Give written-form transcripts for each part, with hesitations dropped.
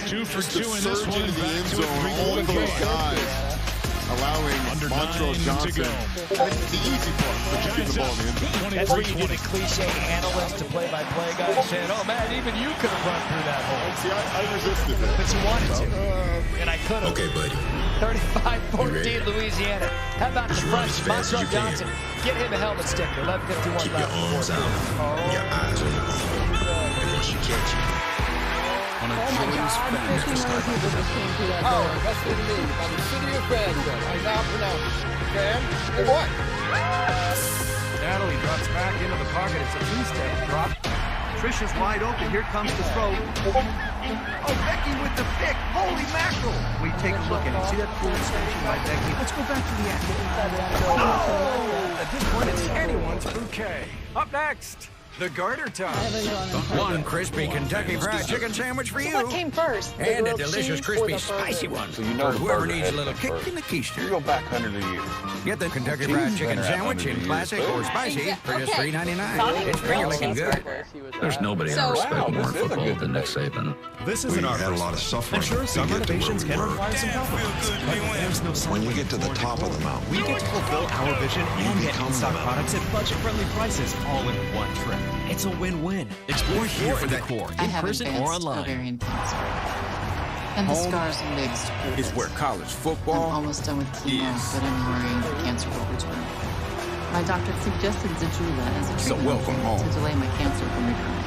2 for 2 in the this surge one. into the Back end to a zone, all 3-point those game. guys allowing Under Montrose 9 to Johnson go. the easy part, but just get the ball in the end zone. That's where you do the cliche analyst to play-by-play guy saying, oh man, even you could have run through that hole. See, I resisted that. But you wanted to, and I could have. Okay, buddy. 35-14 Louisiana. How about the Run fresh as fast as Montrose you can. Johnson? Get him a helmet sticker. 11:51 Keep your left. arms out and your eyes on the ball. And once you catch it, Oh my God, 1,500 people just came through that door. Oh, that's what it means. By the city of Vanguard. I now pronounce it. Van? Hey, what? Natalie drops back into the pocket. It's a two-step drop. Trisha's wide open. Here comes the throw. Oh, Becky with the pick. Holy mackerel. We take a look at it. See that cool extension by Becky? Let's go back to the action. Oh! At this point, it's anyone's bouquet. Up next, the garter toss. One crispy Kentucky Fried Chicken sandwich for you. What came first? And a delicious crispy spicy one. So you know for whoever needs a little kick in the You keister. go back hundreds of years. Get the Kentucky Fried Chicken sandwich in classic or spicy for just $3.99. It's finger licking good. there's nobody I respect more in football than Nick Saban. This isn't our had a first lot of suffering. And sure, some to get to renovations where can we were. require some compromise. But there's no When you get to the top of the mountain, We get to fulfill our vision and get become in-stock the products at budget-friendly prices all in one trip. It's a win-win. Explore here for the core, I in have person or advanced online. ovarian cancer. And the scars are mixed. it's where college I'm football almost done with chemo, but I'm worried the cancer will return. My doctor suggested Zejula as a So treatment welcome home. to delay my cancer from returning.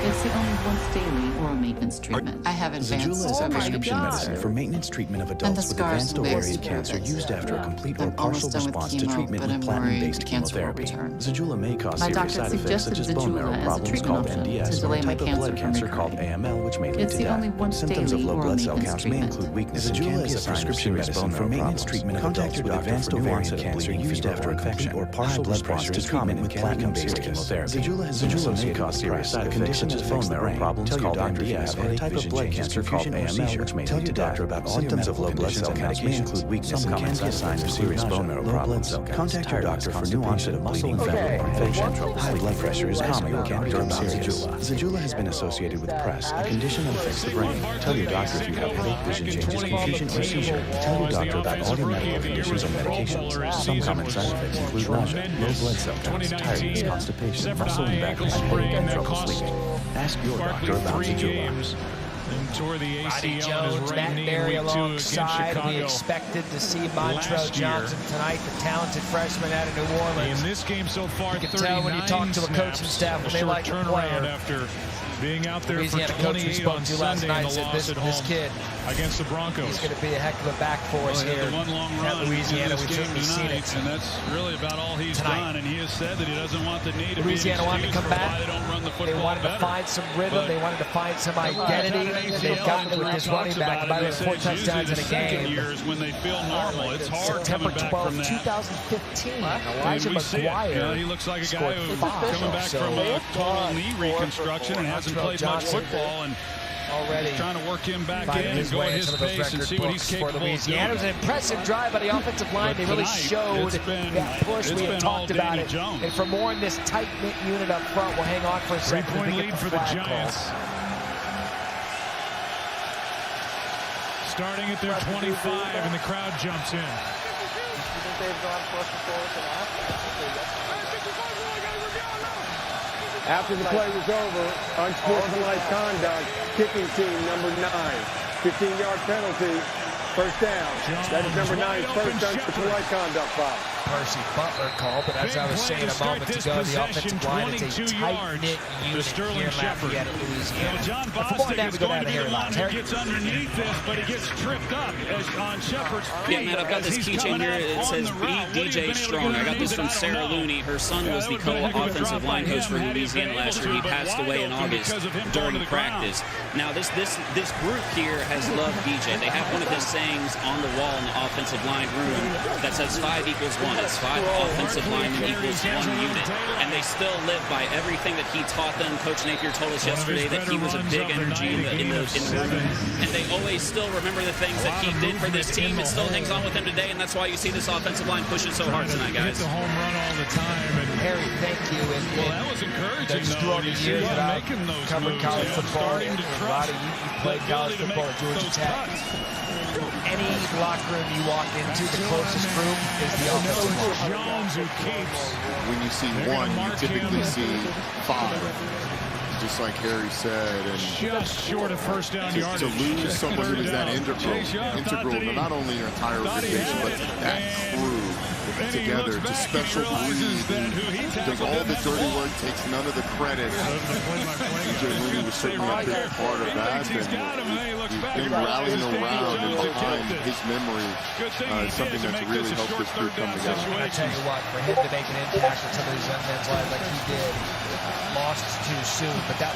It's the only once daily oral maintenance treatment. I have advanced Zejula is a ovarian prescription cancer. medicine for maintenance treatment of And adults the with scars advanced will ovarian mix. cancer used after a complete or I'm partial almost done with response to chemo, treatment but with I'm worried platinum-based the cancer will chemotherapy. return. Zejula may cause My serious doctor side effects suggested such as bone marrow Zejula as a problems treatment called option to MDS or delay a my type of cancer blood from cancer called recurring. AML, which may lead It's to the death. only once Symptoms of daily low oral blood cell maintenance counts may treatment. include weakness and Zejula can be is a a sign of prescription serious medicine bone for marrow maintenance problems. treatment of Contact adults your with doctor advanced for new ovarian onset of cancer bleeding, used fever, after or a complete infection. or partial High blood response pressure to is treatment common with and can become platinum-based serious. chemotherapy. Zejula has been associated with serious side effects such as bone marrow problems called MDS or a type of blood cancer called AML, which may lead to death. Symptoms of low blood cell counts may include weakness and can be a sign of serious bone marrow problems. Contact your doctor for new onset of bleeding, fever, or infection. High blood pressure is common and can become serious. Zejula has been associated with PRES, a condition that affects the brain. Tell your doctor if you have headache, vision changes, confusion, or seizure. Tell your doctor about all your medical conditions and medications. Some common side effects include nausea, low blood cell counts, tiredness, constipation, muscle and back pain, and trouble sleeping. Ask your doctor about Zejula. Roddy Jones, Matt Berry alongside. We expected to see Montrose Johnson tonight, the talented freshman out of New Orleans. In this game so far, you can tell when you talk to a coaching staff when they like a player. After being out there Louisiana for coach we 28 spoke on to last Sunday night in the said loss this at home kid, against the Broncos. he's going to be a heck of a back for us here one long at run Louisiana. in this We've game certainly seen tonight, it. and that's really about all he's Tonight. done. And he has said that he doesn't want the need to Louisiana be an wanted to excuse come for back. why they don't run the They football wanted to better. find some rhythm. They wanted to find some identity. And they've gotten it with this running back. By the way, 4 touchdowns in a game. Years when they feel normal. It's hard September coming back from 12, that. 2015. And Elijah we see it. You know, McGuire he looks like a guy scored who's 5. coming back from a total knee reconstruction and hasn't played much Johnson football. And already trying to work him back finding in and his go way at into his those pace and record see what he's books for capable of Louisiana. It was doing. an impressive drive by the offensive line. They really tonight, showed it's been- that push. it's We had been all talked about Danny it. Jones. And for more in this tight-knit unit up front, we'll hang on for a second. 3-point as we get lead for the flag Giants. call. Starting at their 25, and the crowd jumps in. After the play was over, unsportsmanlike conduct, kicking team number 9. 15-yard penalty, first down. That is number 9's first unsportsmanlike conduct foul. Percy Butler call, but as I was saying a moment ago, the offensive line is a tight-knit unit here in Lafayette at Louisiana. John But for more on Bostic that, is we go down going to to be the Harry one who Lyons. gets underneath this, but he gets tripped up on Shepard's feet. Yeah, man, I've got this keychain here. It says Beat DJ Strong. I got this from Sarah Looney. Her son was the co-offensive line coach for Louisiana last year. He passed away in August during practice. Now, this group here has loved DJ. They have one of his sayings on the wall in the offensive line room that says 5 equals 1. has 5 offensive linemen equals 1 unit, and they still live by everything that he taught them. Coach Napier told us yesterday that he was a big energy in the room, and they always still remember the things that he did for this team. It still hangs on with him today, and that's why you see this offensive line pushing so hard tonight, guys. Hit the home run all the time. And Harry, thank you. And well, that was encouraging. That's throughout the years that I've covered college football. And a lot of you played college football at Georgia Tech. Any locker room you walk into, the closest room is the offensive line. Jones who keeps. When you see 1, you typically see 5. Just like Harry said, and just short of first down yardage. To lose someone who is that integral to not only your entire organization, but to that crew together, to special breed, does all the dirty work, takes none of the credit. DJ Looney was certainly a big part of that, and him rallying around and behind his memory is something that's really helped this group come together. I tell you what, for him to make an impact on some of these young men's lives like he did, lost too soon, but that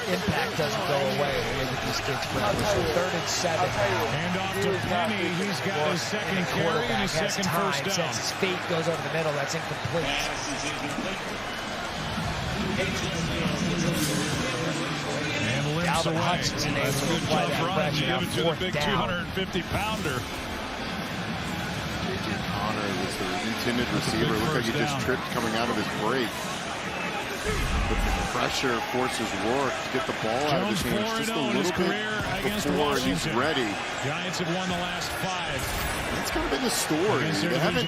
impact doesn't go away the way that these kids play. So 3rd and 7 now. Hand off to Penny. He's got his second carry and his second first down. Since his feet goes over the middle, that's incomplete. And limps Alvin away. Hutchinson able That's a to good apply tough that run. pressure Give on it to the 4th big down. 250-pounder. J.J. Connor was the intended receiver. Look like he just tripped coming out of his break. But the pressure forces Rourke to get the ball out of his hands just a little bit before he's ready. Giants have won the last 5. That's kind of been the story. They haven't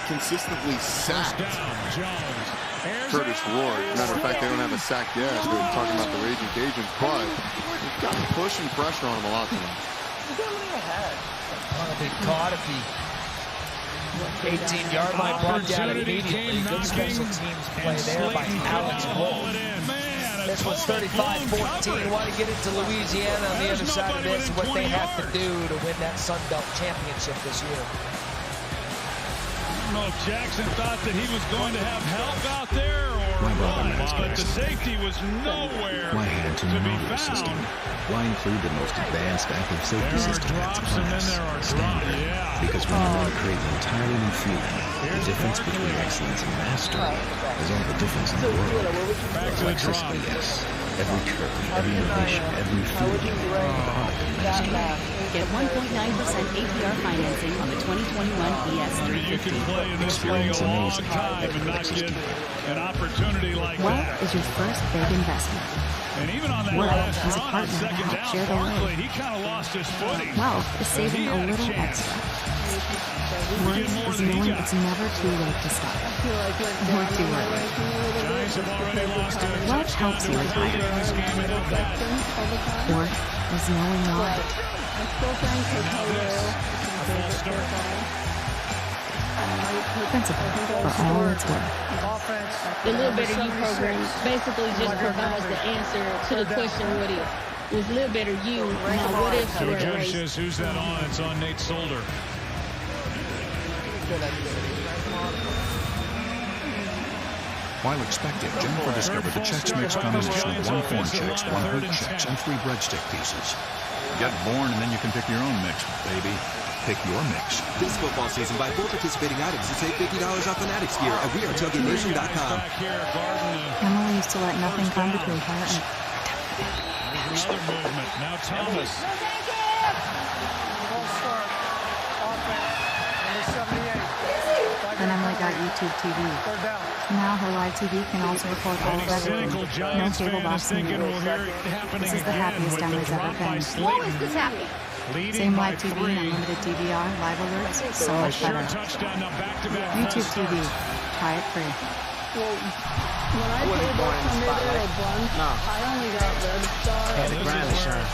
consistently sacked Curtis Rourke. Matter of fact, they don't have a sack yet. We're talking about the Raging Cajuns, but they've got pushing pressure on him a lot tonight. Well, they caught at the 18-yard line, brought down immediately. Good special teams play there by Alex Wolf. This was 35-14. Want to get into Louisiana on the other side of this, what they have to do to win that Sun Belt championship this year. I don't know if Jackson thought that he was going to have help out there or but the safety was nowhere to be found. Why include the most advanced active safety system that's class standard? Because when you want to create an entirely new feeling, the difference between excellence and mastery is all the difference in the world. Electricity, yes. Every curve, every innovation, every feeling, product of mastery. Get 1.9% APR financing on the 2021 ES350. Experience amazing electricity. An opportunity like Wealth is your first big investment. And even on that Wealth last has a run on partner to second help down, share the load. he kind of lost his footing. Wealth is saving a little extra. Worth is knowing it's never too late to start. Or too early. Wealth helps you retire. Worth is knowing why. Principal for all it's worth. The Little Better You program basically just provides the answer to the question, what if? With Little Better You, now what if you were Judge raised? says, who's that on? It's on Nate Solder. While expecting, Jennifer discovered the Chex Mix combination of 1 corn Chex, 1 wheat Chex, and 3 breadstick pieces. Get born and then you can pick your own mix, baby. Pick your mix. This football season, buy 4 participating items and save $50 off Fanatics gear at WeAreTokenNation.com. Emily used to let nothing come between her and... Another movement. Now Thomas. Then Emily got YouTube TV. Now her live TV can also record all of everything. No cable box needed. This is the happiest Emily's ever been. Why is this happening? Same live TV and unlimited DVR, live alerts, so much better. YouTube TV. Try it free. Well, when I played Thunder or Bunch, I only got Red Star. And the ground is showing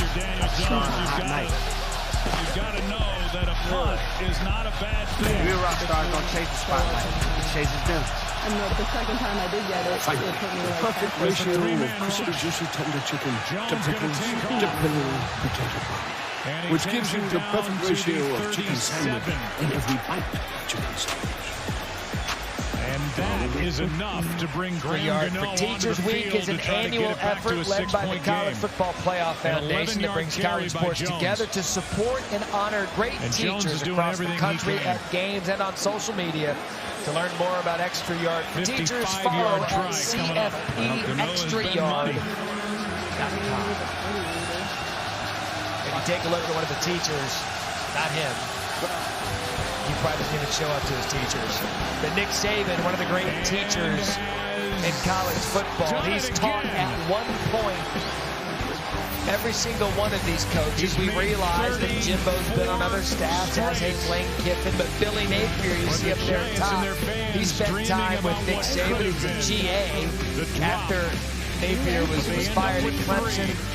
a hot night. You've got to know that a punt is not a bad thing. Real rock stars don't chase the spotlight. It chases them. And the second time I did get it, it put me like Perfect ratio of crispy, juicy, tender chicken to pickles, to vanilla potato pie, which gives you the perfect ratio of chicken sandwich in every bite of chicken sandwich. And that is enough to bring Graham Gano onto the Teachers Week field is an to try to annual get it back to a effort led by the 6-point College game. Football Playoff Foundation that brings college sports together to support and honor great teachers across the country at games and on social media. To learn more about Extra Yard for Teachers, follow at CFP Extra Yard. If you take a look at one of the teachers, not him, he probably doesn't even show up to his teachers. But Nick Saban, one of the great teachers in college football, he's taught at one point every single one of these coaches. We realize that Jimbo's been on other staffs, as has Lane Kiffin, but Billy Napier, you see up there at top, he spent time with Nick Saban. He was a GA after Napier was fired at Clemson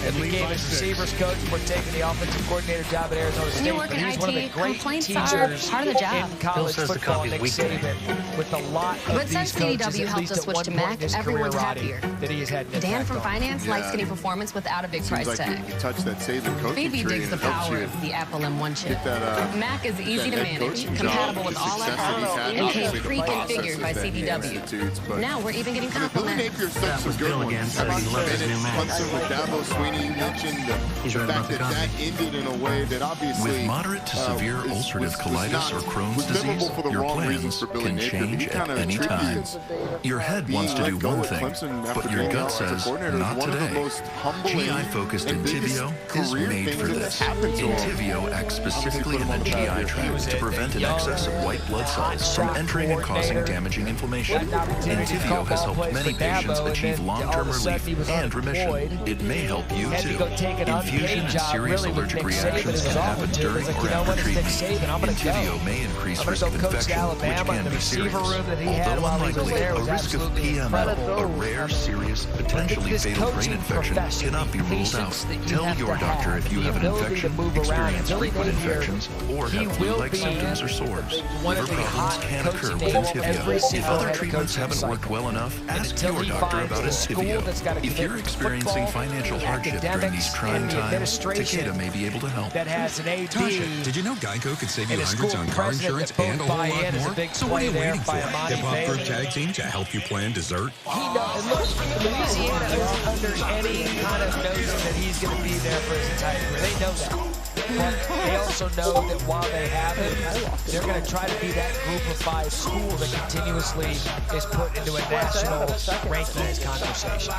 and became his receivers coach before taking the offensive coordinator job at Arizona State. When you work in He's IT, one of the great complaints are teachers part of the job. in college football, Nick Saban, with a lot of But these since coaches, CDW at helped least us at switch one to point Mac, in his everyone's career, Roddy, happier. that he has had an Dan impact from on. Finance likes skinny performance without a big Seems price like tag. you touch that Saban coaching Phoebe tree digs the and it helps power you of the Apple M1 chip. get that, Mac is easy that to head manage, coaching compatible job, with the all success apps, that he's had, and came obviously the pre-configured by processes that he institutes, CDW. but Now we're even getting Billy compliments. Napier's done some good ones. Clemson with Dabo Sweeney, you mentioned the fact that ended in a way that obviously with moderate to severe ulcerative colitis or Crohn's disease, your plans can change at any time. Your head wants to do one thing, but your gut says, not today. GI-focused Entyvio is made for this. Entyvio acts specifically in the GI tract to prevent an excess of white blood cells from entering and causing damaging inflammation. Entyvio has helped many patients achieve long-term relief and remission. It may help you too. Infusion and serious allergic reactions can happen during or after treatment. Entyvio may increase risk of infection, which can be serious. Although unlikely, a risk of PML, a rare, serious, potentially fatal brain infection, cannot be ruled out. Tell your doctor if you have an infection, experience frequent infections, or have flu-like symptoms or sores. Liver problems can occur with Entyvio. If other treatments haven't worked well enough, ask your doctor about Entyvio. If you're experiencing financial hardship during these trying times, Takeda may be able to help. That has an AD. Tasha, did you know Geico could save you hundreds on car insurance and a whole lot more? So what are you waiting for? Hip-hop group tag team to help you plan dessert? He knows. Look, Louisiana isn't under any kind of notion that he's going to be there for his entire career. They know that. But they also know that while they have him, they're going to try to be that group of 5 school that continuously is put into a national rankings conversation.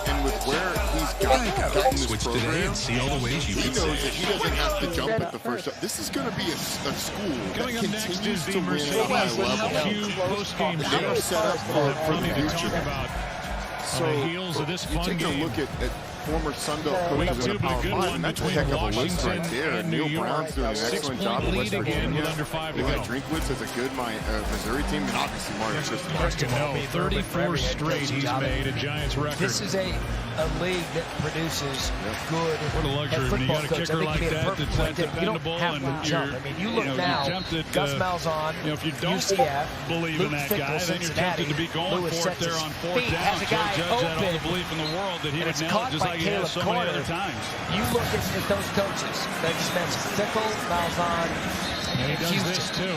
And with where he's gotten this Switch program, today and see all the ways you he can knows that save. he doesn't have to jump at the first shot. This is going to be a school that continues to win at a high level. They are set up for the future. So you take a look at former Sun Belt coaches in the Power 5, and that's a heck of a list right there. And Neil Brown's doing an excellent job at West Virginia. They got Drinkwitz as a good Missouri team, and obviously Mario Cristobal. 34 straight he's made a Giants record. This is a league that produces good What a luxury when you got a kicker like that that's that dependable and jump. I mean, you look now, Gus Malzahn, if you don't UCF, believe in that guy, then you're tempted to be going for it there on 4th down. So judge that all the belief in the world that he would nail it just like he has so many other times. You look at those coaches that just mentioned, Fickle, Malzahn, and he does this too.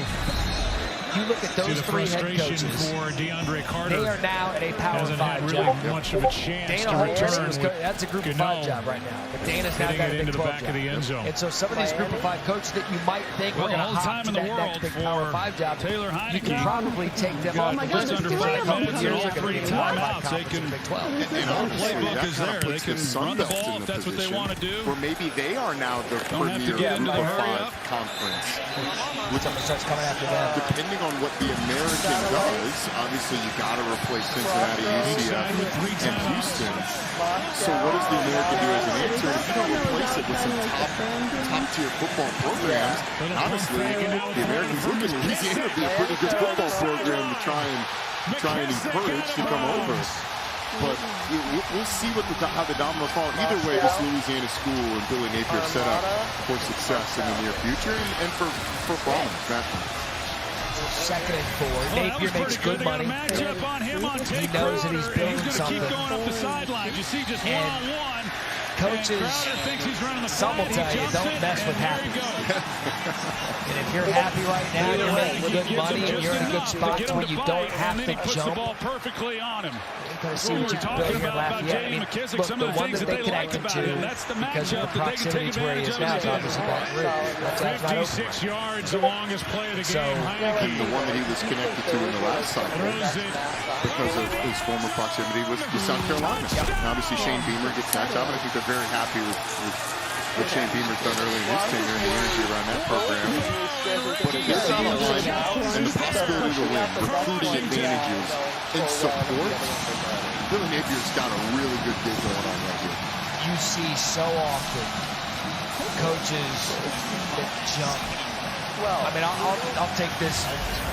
You look at those 3 head coaches. For DeAndre Carter. They are now at a Power 5 really job. much of a chance Dana to return. That's a Group of 5 job right now. But Dana's now got a Big 12 job. And so some of these Group of 5 coaches that you might think we're going to hop to that next big Power 5 job, Taylor Heineke, you can probably take them off the just under 5 minutes and all 3 timeouts. They can, and our playbook is there. They can run the ball if that's what they want to do. Or maybe they are now the premier Group of 5 conference. Someone starts coming after them. Depending on what the American does, obviously you got to replace Cincinnati, UCF, and Houston. So what does the American do as an answer? If you don't replace it with some top-tier football programs, honestly, the Americans look at Louisiana to be a pretty good football program to try and encourage to come over. But we'll see how the domino fall. Either way, this Louisiana school and Billy Napier set up for success in the near future and for problems. 2nd and 4. Napier makes good money. He knows that he's building something. Keep going up the sidelines. You see just one-on-one. coaches, some will tell you, don't mess with happiness. And if you're happy right now, you're making good money, and you're in a good spot where you don't have to jump. Perfectly on him. You're going to see what you can build here in Lafayette. I mean, look, the one that they connected to, because of the proximity to where he is now, is obviously Baton Rouge. 56 yards, the longest play of the game. And the one that he was connected to in the last cycle, because of his former proximity, was South Carolina. And obviously, Shane Beamer gets that job, and I think they're very happy with what Shane Beamer's done early in his tenure and the energy around that program. But if this on the line and the possibility to win, recruiting advantages, and support, Billy Napier's got a really good gig going on right here. You see so often coaches that jump. I mean, I'll take this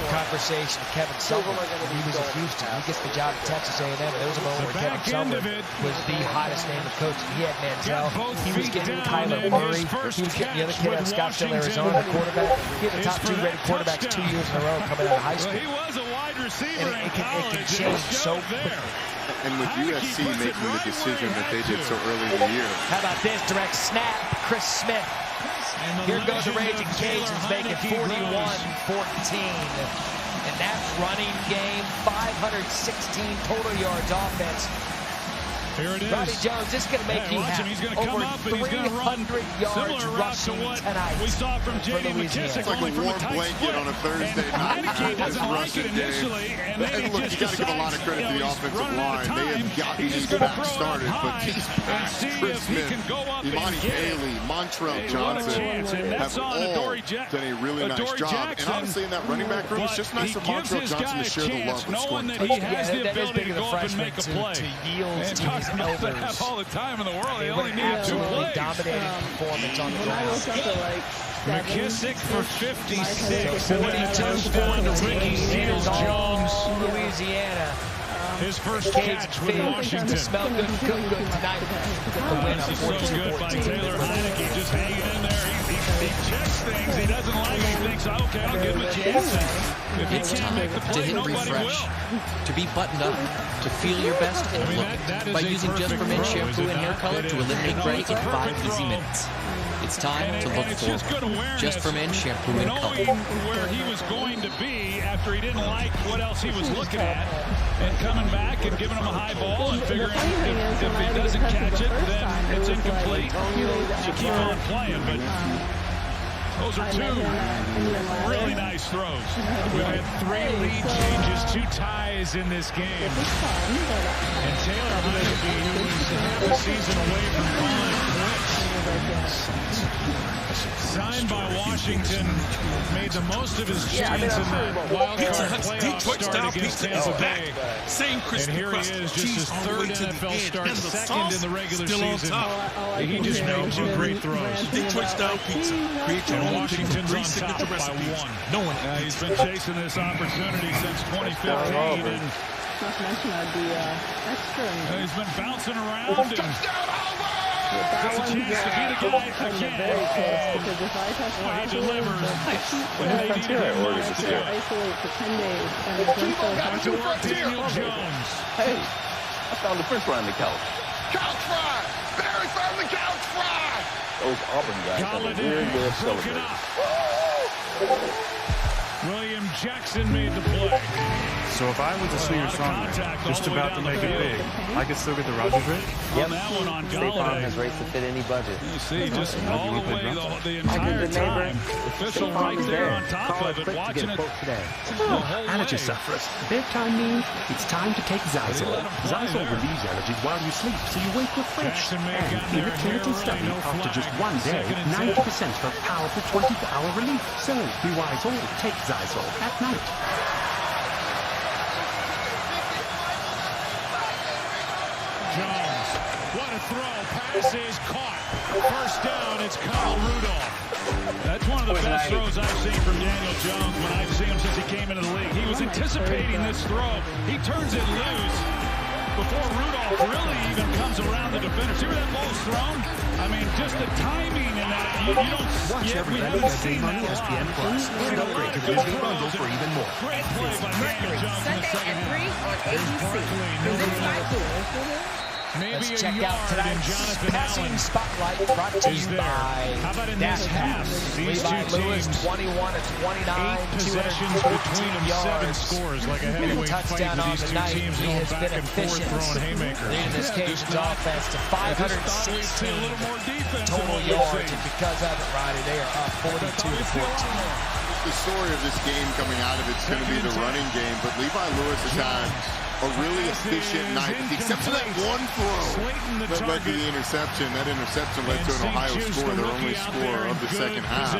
conversation to Kevin Sumlin. He was at Houston. He gets the job at Texas A&M. There was a moment where Kevin Sumlin was the hottest name of coach. He had Manziel. He was getting Kyler Murray. He was getting the other kid out of Scottsdale, Arizona, the quarterback. He had the top 2 rated quarterbacks 2 years in a row coming out of high school. He was a wide receiver and it can change so quickly. And with USC making the decision that they did so early in the year. How about this direct snap, Chris Smith. Here goes the Raging Cajuns making 41-14. And that running game, 516 total yards offense. Here it is. Ronnie Jones, this is going to make you happy. He's going to come up and he's going to run yards rushing tonight. We saw from J.D. McKissick. It's like a warm blanket on a Thursday night. Doesn't like it initially. And look, you got to give a lot of credit to the offensive line. They have gotten these back started, but these backs, Chris Smith, Imani Bailey, Montrell Johnson, have all done a really nice job. And honestly, in that running back room, it's just nice of Montrell Johnson to share the love of scoring. He has the ability to go up and make a play. To yield they have all the time in the world. They only need 2 plays. Dominating performance on the ground. McKissick for 56. 42 down to Ricky Seals-Jones. Louisiana. His first catch with Washington. Smell good tonight. This is so good by Taylor Heineke, just hanging in there. He checks things. He doesn't like it. He thinks, okay, I'll give him a chance. If he can't make the play, nobody will. To be buttoned up, to feel your best, and look. By using Just for Men shampoo and hair color to eliminate gray in 5 easy minutes. It's time to look forward. Just for Men shampoo and color. Knowing where he was going to be after he didn't like what else he was looking at, and coming back and giving him a high ball and figuring if he doesn't catch it, then it's incomplete. You keep on playing, but those are 2 really nice throws. We've had 3 lead changes, 2 ties in this game. And Taylor Heineke, who was half a season away from calling quits, signed by Washington, made the most of his chance in that wild card playoff start against Tampa Bay. And here he is, just his 3rd NFL start, 2nd in the regular season. He just made 2 great throws. Detroit style pizza. Create your own Washington's on top by 1. No one. He's been chasing this opportunity since 2015. And not to mention the extra. He's been bouncing around. Gets a chance to be the guy again. Because if I test he delivers. Isolate for 10 days. And got to work Daniel Jones. Hey, I found the french fry on the couch. Couch fry! Barry found the couch fry! Those Auburn guys have a weird way of celebrating. William Jackson made the play. So if I was a singer-songwriter just about to make it big, I could still get the Rogers rate? Yep. That one on State Farm has rates to fit any budget. You see, just all the way the entire time. Official right there on top of it, watching it. Allergy sufferers. Bedtime means it's time to take Zysol. Zysol relieves allergies while you sleep, so you wake refreshed. And in a clinical study, after just 1 day, 90% of powerful 24-hour relief. So, be wise all, take Zysol at night. Jones, what a throw. Pass is caught. First down, it's Kyle Rudolph. That's one of the best throws I've seen from Daniel Jones when I've seen him since he came into the league. He was anticipating this throw. He turns it loose before Rudolph really even comes around the defender. See where that ball's thrown? I mean, just the timing in that. You don't watch every night on ESPN Plus. And upgrade to Disney Bundle for even more. Great play by Daniel Jones in the second half. Sunday at 3 on ABC. Let's check out tonight's passing spotlight brought to you by Dash Pass. Levi Lewis, 21 of 29, 214 yards, scores like a and a touchdown on the night. He has been efficient, leading this Cajuns offense to 516 total yards, and because of it, Roddy, they are up 42 to 14. The story of this game coming out of it's going to be the running game, but Levi Lewis has had a really efficient night, except for that one throw that led to the interception. That interception led to an Ohio score, their only score of the second half.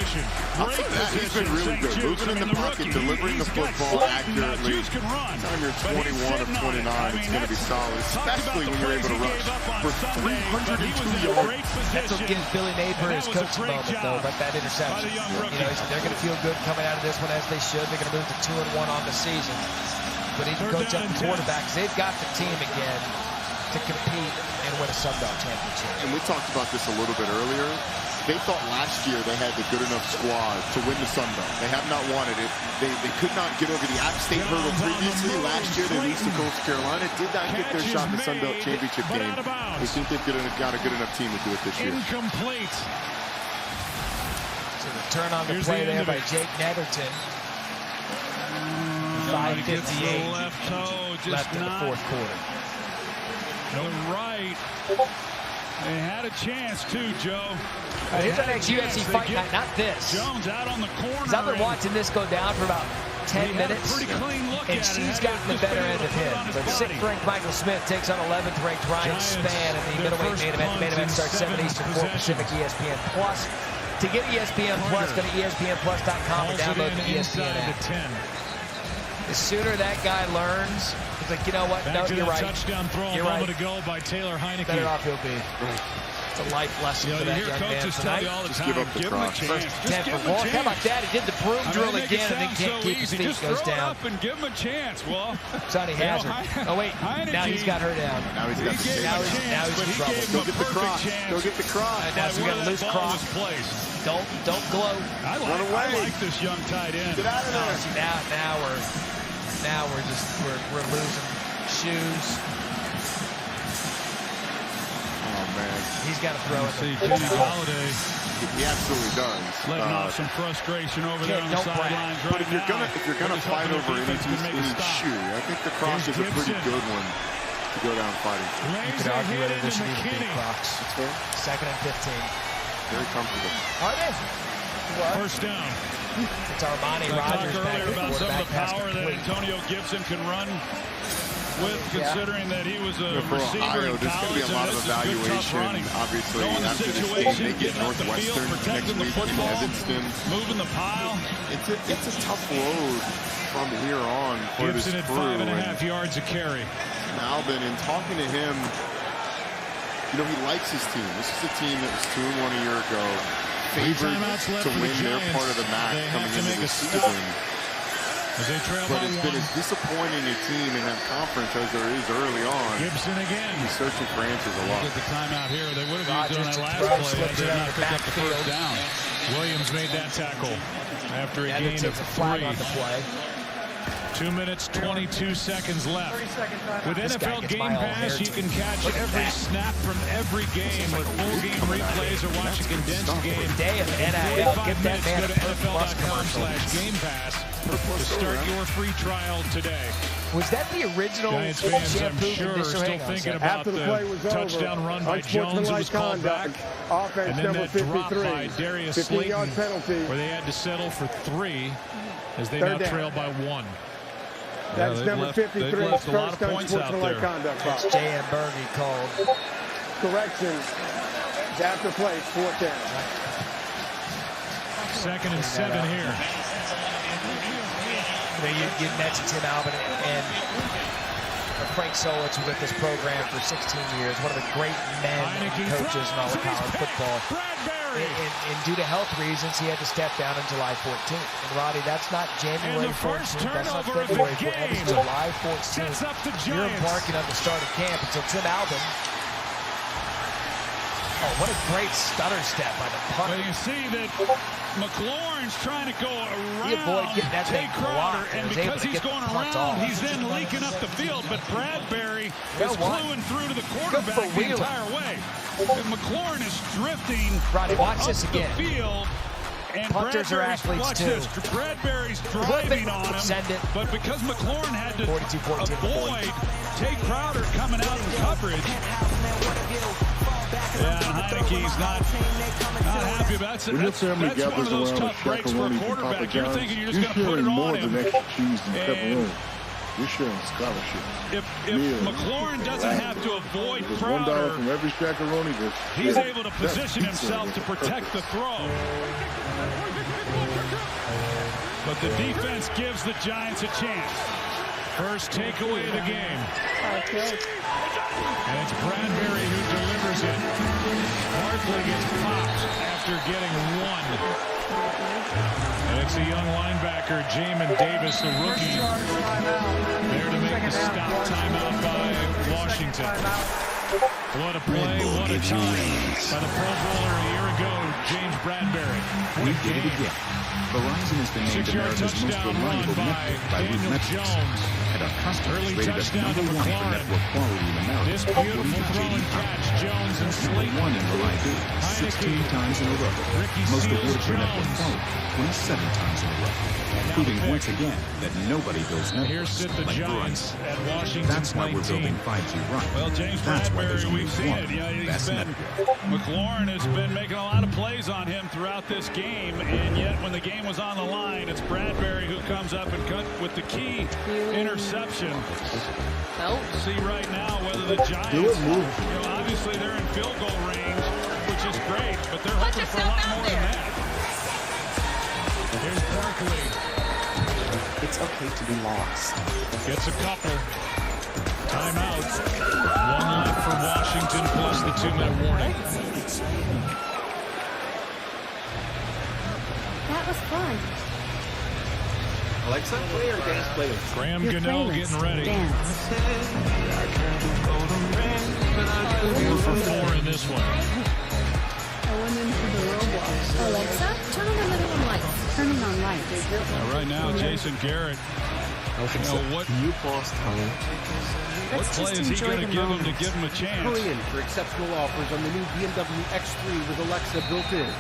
Outside of that, he's been really good, moving in the pocket, delivering the football accurately. Anytime you're 21 of 29, it's going to be solid, especially when you're able to rush for 302 yards. That's what gives Billy Napier his coaching moment, though, but that interception. You know, they're going to feel good coming out of this one, as they should. They're going to move to 2-1 on the season. But he can coach up the quarterbacks. They've got the team again to compete and win a Sun Belt championship. And we talked about this a little bit earlier. They thought last year they had the good enough squad to win the Sun Belt. They have not wanted it. They could not get over the App State hurdle previously. Last year they lost to Coastal Carolina. Did not get their shot in the Sun Belt championship game. We think they've got a good enough team to do it this year. Incomplete. So the turn on the play there by Jake Netherton. 5:58 left in the fourth quarter. No right. They had a chance too, Joe. Here's our next UFC fight night, not this. Jones out on the corner. Because I've been watching this go down for about 10 minutes, and she's gotten the better end of him. But 6th-ranked Michael Smith takes on 11th-ranked Ryan Spann in the middleweight main event. The main event starts 7 Eastern, 4 Pacific, ESPN Plus. To get ESPN Plus, go to ESPNplus.com and download the ESPN app. The sooner that guy learns, he's like, you know what? No, you're right. Touchdown throw a moment ago by Taylor Heineke. Better off he'll be. It's a life lesson for that young man tonight. Just give up the cross. First 10 for Walk. How about that? He did the broom drill again and then can't keep his feet. Goes down. And give him a chance. Well, Sonny Hazard. Oh wait, now he's got her down. Now he's got the now he's in trouble. Go get the cross. Go get the cross. Now we got a loose cross. Don't gloat. Run away. I like this young tight end. Get out of there. Now we're losing shoes. Oh man, he's got to throw it. See Jimmy Holiday. He absolutely does. Letting off some frustration over there on the sidelines. But if you're gonna fight over any shoe, I think the Crocs is a pretty good one to go down fighting. You could argue whether this should even be Crocs. That's fair. 2nd and 15. Very comfortable. Are they? First down. It's Armani Rogers back earlier about some of the power that complete. Antonio Gibson can run with, considering that he was a receiver Ohio, in there's going to be a lot of evaluation. Obviously, after this game, they get Northwestern next week in Evanston. Moving the pile. It's a tough road from here on for Gibson this at crew. 5.5 yards a carry. Albin, and talking to him, you know, he likes his team. This is a team that was 2-1 a year ago. Favored to win their part of the match coming into the season. But it's been as disappointing a team in that conference as there is early on. Gibson again. He's searching for answers a lot. Get the timeout here. They would have used on that last play. They did not pick up the first down. Williams made that tackle after a gain of 3. 2 minutes, 22 seconds left. With NFL Game Pass, you can catch every snap from every game with full game replays or watch a condensed game. Day of NIL. Give that man Go to NFL.com/Game Pass to start your free trial today. Was that the original Giants fans, I'm sure, are still thinking about After the play was touchdown over, run by Jones that was called back. Offense And then number that 53. drop by Darius 15-yard Slayton, penalty. where they had to settle for 3 as they now trail by 1. That's number 53. Left a lot of points out there. That's J.M. Berge called. Correction. After play, 4th down. 2nd and 7 here. You mentioned Tim Albin and Frank Solitz, who with this program for 16 years, one of the great men coaches in all of college football. And due to health reasons, he had to step down on July 14th. And Roddy, that's not January 14th, that's not February 14th, that's July 14th. You're embarking on the start of camp until Tim Albin Oh, what a great stutter step by the punter. Well, you see that McLaurin's trying to go around Jay Crowder, and because he's going around, he's then leaking up the field. But Bradbury is gluing through to the quarterback the entire way. And McLaurin is drifting watch this again. The field. And Punters are athletes too. Bradbury's driving on him, but because McLaurin had to avoid Jay Crowder coming out in coverage. Yeah, Heineke's not happy about that. That's one of those tough breaks for a quarterback. You're thinking you're just going to put it on him. You're sharing scholarships. If McLaurin doesn't have to avoid Crowder, $1 from every Shaq-a-roni, he's able to position himself to protect the throw. But the defense gives the Giants a chance. First takeaway of the game. And it's Bradbury who delivers it. Barkley gets popped after getting one. And it's the young linebacker, Jamin Davis, the rookie, there to make the stop. Timeout by Washington. What a play, what a time by the Pro Bowler a year ago, James Bradbury. We did it again. Verizon has been named America's most reliable network by Root Metrics. And our customers rated us #1 for network quality in America. This beautiful throw and catch, Jones and Slayton. #1 in reliability, 16 times in a row. Most awarded for network quality, 27 times in a row. Proving once again that nobody builds networks like Verizon. At Washington. That's why we're building 5G right. Well, James Bradbury, we've seen it. Yeah, McLaurin has been making a lot of plays on him throughout this game, and yet when the game was on the line, it's Bradbury who comes up and cut with the key interception. See right now whether the Giants, obviously they're in field goal range, which is great, but they're hoping for a lot more than that. Here's Barkley. It's okay to be lost. Gets a couple. Timeout. One left for Washington plus the 2-minute warning. That was fun. Alexa, play or dance playlist? Graham Gano getting ready. Four for 4 in this one. I went into the Roblox. Alexa, turn on the living room lights. Turning on lights. Right now, Jason Garrett. What play is he going to give him to give him a chance? Hurry in for exceptional offers on the new BMW X3 with Alexa built in.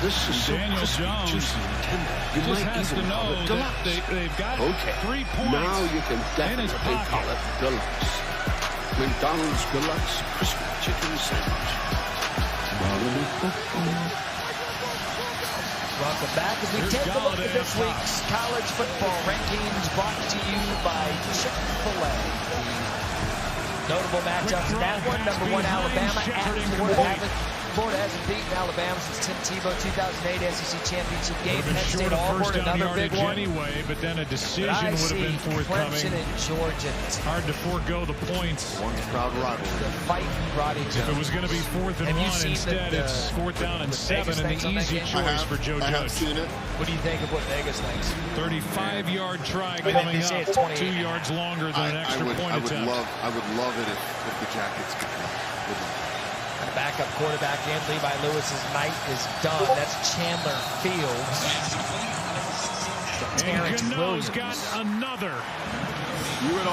This is so Daniel Jones juicy and tender. You just might has to even call know it that deluxe. they've got 3 points Now you can in his definitely call pocket. it deluxe. McDonald's Deluxe Crispy Chicken Sandwich. Welcome back as we take a look at this week's college football rankings brought to you by Chick-fil-A. Notable matchups in that one. Number 1, Alabama at Florida hasn't beaten Alabama since Tim Tebow 2008 SEC Championship game. Penn State Auburn, another big one. Anyway, but then a decision would have been forthcoming. Clemson and Georgia. It's hard to forego the points. One proud rivalry. The fight Roddy Jones. If it was going to be 4th and 1, instead it's 4th down and 7, and the easy choice for Joe Judge. I have seen it. What do you think of what Vegas thinks? 35-yard try coming up, 2 yards longer than an extra point attempt. I would love it if the Jackets could come. The backup quarterback in Levi Lewis's night is done. That's Chandler Fields. And Gano's got another. You at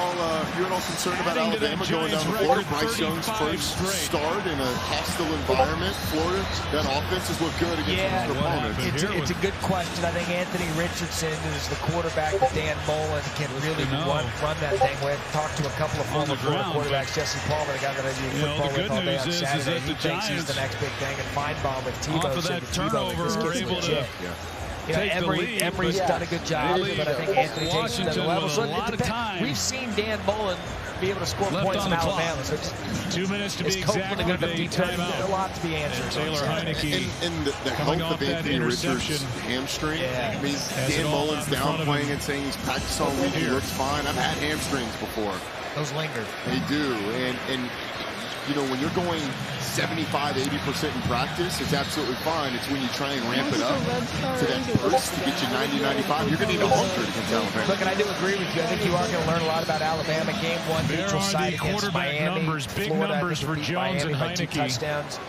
all concerned about Alabama going down the floor? Bryce Young's first start in a hostile environment. Florida, that offense has looked good against their opponents. It's a good question. I think Anthony Richardson is the quarterback that Dan Mullen can really run that thing with. Talked to a couple of former Florida quarterbacks, Jesse Palmer, the guy that I do football with all day on Saturday. He thinks he's the next big thing. And Feinbaum with Tebow said to Tebow that this kid's legit. Emery's done a good job, but I think Anthony takes it to the level. So it depends. We've seen Dan Mullen be able to score points in Alabama. So 2 minutes to be exact. A lot to be answered. Taylor Heineke and the health of Anthony Richards' hamstring. I mean, Dan Mullen's downplaying and saying he's practiced all week. He looks fine. I've had hamstrings before. Those linger. They do, and you know when you're going 75, 80% in practice, it's absolutely fine. It's when you try and ramp it up to that burst to get you 90, 95, you're going to need 100 against Alabama. Look, and I do agree with you. I think you are going to learn a lot about Alabama. Game one, neutral site against Miami. Big numbers for Jones and Heineke. Touchdowns.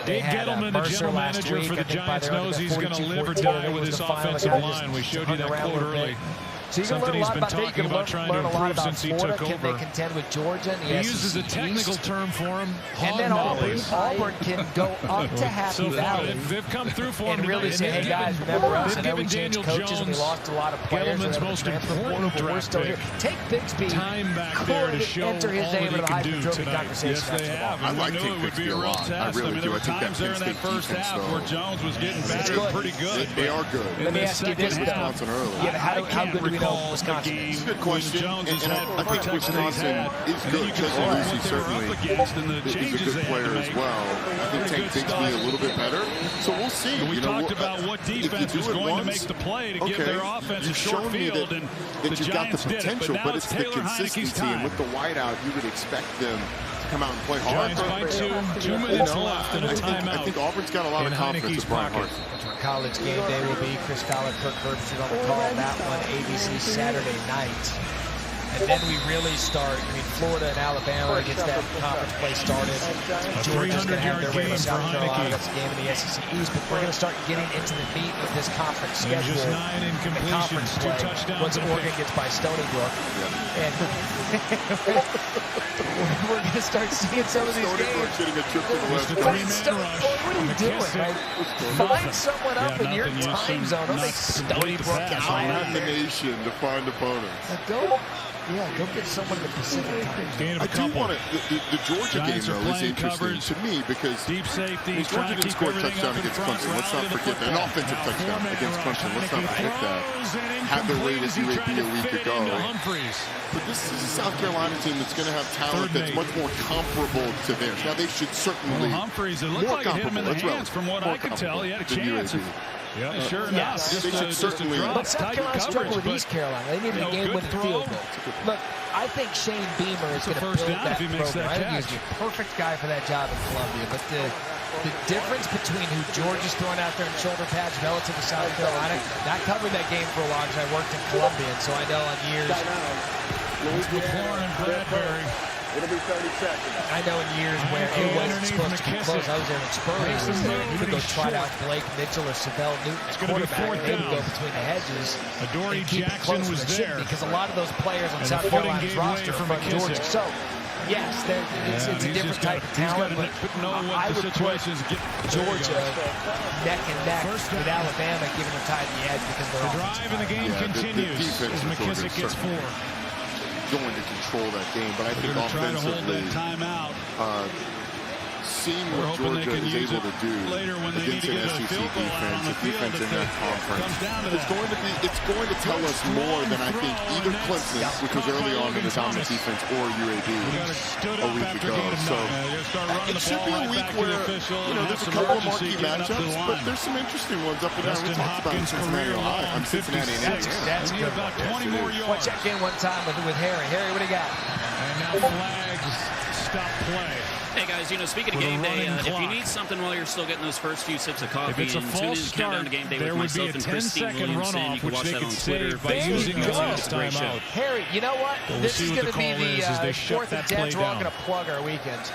Dave Gettleman, the general manager for the Giants, knows he's going to live or die with this offensive line. We showed you that quote early. So something he's been talking about trying to improve since he took over. Can they contend with Georgia? He uses a technical term for him. And then Auburn can go up to Happy Valley. They've come through for him and really say, hey guys, remember us? I know we changed coaches and we lost a lot of players. Gettleman's most important draft pick. Take Bixby. Time back there to show all that he can do tonight. Yes, they have. I like Take Bixby a lot. I really do. I think that there in that first half where Jones was getting battered pretty good. They are good. Let me ask you this, Wisconsin early. How good do we know Wisconsin? It's a good question, and I think Wisconsin is good. Justin Lucy certainly is a good player as well. I think Tank Bixby a little bit better, so we'll see. We talked about what defense was going to make the play to give their offense a short field, and that you've got the potential, but it's the consistency, and with the wideout, you would expect them to come out and play hard. Giants by 2 minutes left in a timeout. I think Auburn's got a lot of confidence with Brian Hart. College game day will be Chris Fowler, Kirk Herbstreit on the call. That one, ABC Saturday night. And then we really start. I mean, Florida and Alabama gets that conference play started. Georgia's going to have their way with South Carolina. That's a game in the SEC East. But we're going to start getting into the meat of this conference schedule. Just 9 the conference play. Once Oregon gets by Stony Brook. And we're going to start seeing some of these games. Getting a trip to the West. What are you doing, right? Find someone up in your time zone. Don't make Stony Brook out the nation to find opponents. Go get someone in the Pacific time. I do want to. The Georgia game, though, is interesting to me because Georgia didn't score a touchdown against Clemson. Let's not forget that. An offensive touchdown against Clemson. Let's not forget that. Had their rate as UAB a week ago. But this is a South Carolina team that's going to have talent that's much more comparable to theirs. Now, they should certainly Humphreys, it looked like it hit him in the hands from what I could tell. He had a chance. Yeah, sure enough. They should certainly. But South Carolina struggled with East Carolina. They needed a game-winning field goal. Look, I think Shane Beamer is going to build that program. I think he's the perfect guy for that job in Columbia. But the difference between who Georgia's throwing out there in shoulder pads relative to South Carolina, I covered that game for a while because I worked in Columbia, and so I know on years. McLaurin and Bradbury. It'll be 30 seconds. I know in years where it wasn't supposed to be close. I was there in Spurs. You could go try out Blake Mitchell or Savell Newton as quarterback. They would go between the hedges. Adoree Jackson was there. Because a lot of those players on South Carolina's roster are from Georgia. So, yes, it's a different type of talent, but I would put Georgia neck and neck with Alabama, giving them tied the edge because they're the drive in the game continues as McKissick gets 4. Going to control that game, but I think offensively, seeing what Georgia is able to do against an SEC defense, a defense in that conference, it's going to tell us more than I think either Clemson, which was early on in the dominant defense, or UAB a week ago. So it should be a week where there's a couple of marquee matchups, but there's some interesting ones up and down. We talked about Cincinnati, Ohio. I'm Cincinnati and Indiana. That's good. About 20 more yards. Well, check in one time with Harry. Harry, what do you got? And now flags stop play. Hey guys, speaking of game day, if you need something while you're still getting those first few sips of coffee, and tune in to Countdown to Game Day with myself and Christine Williamson, you can watch that on Twitter, Facebook, it's a great show. Harry, you know what? This is going to be the 4th and 10th. We're all going to plug our weekends.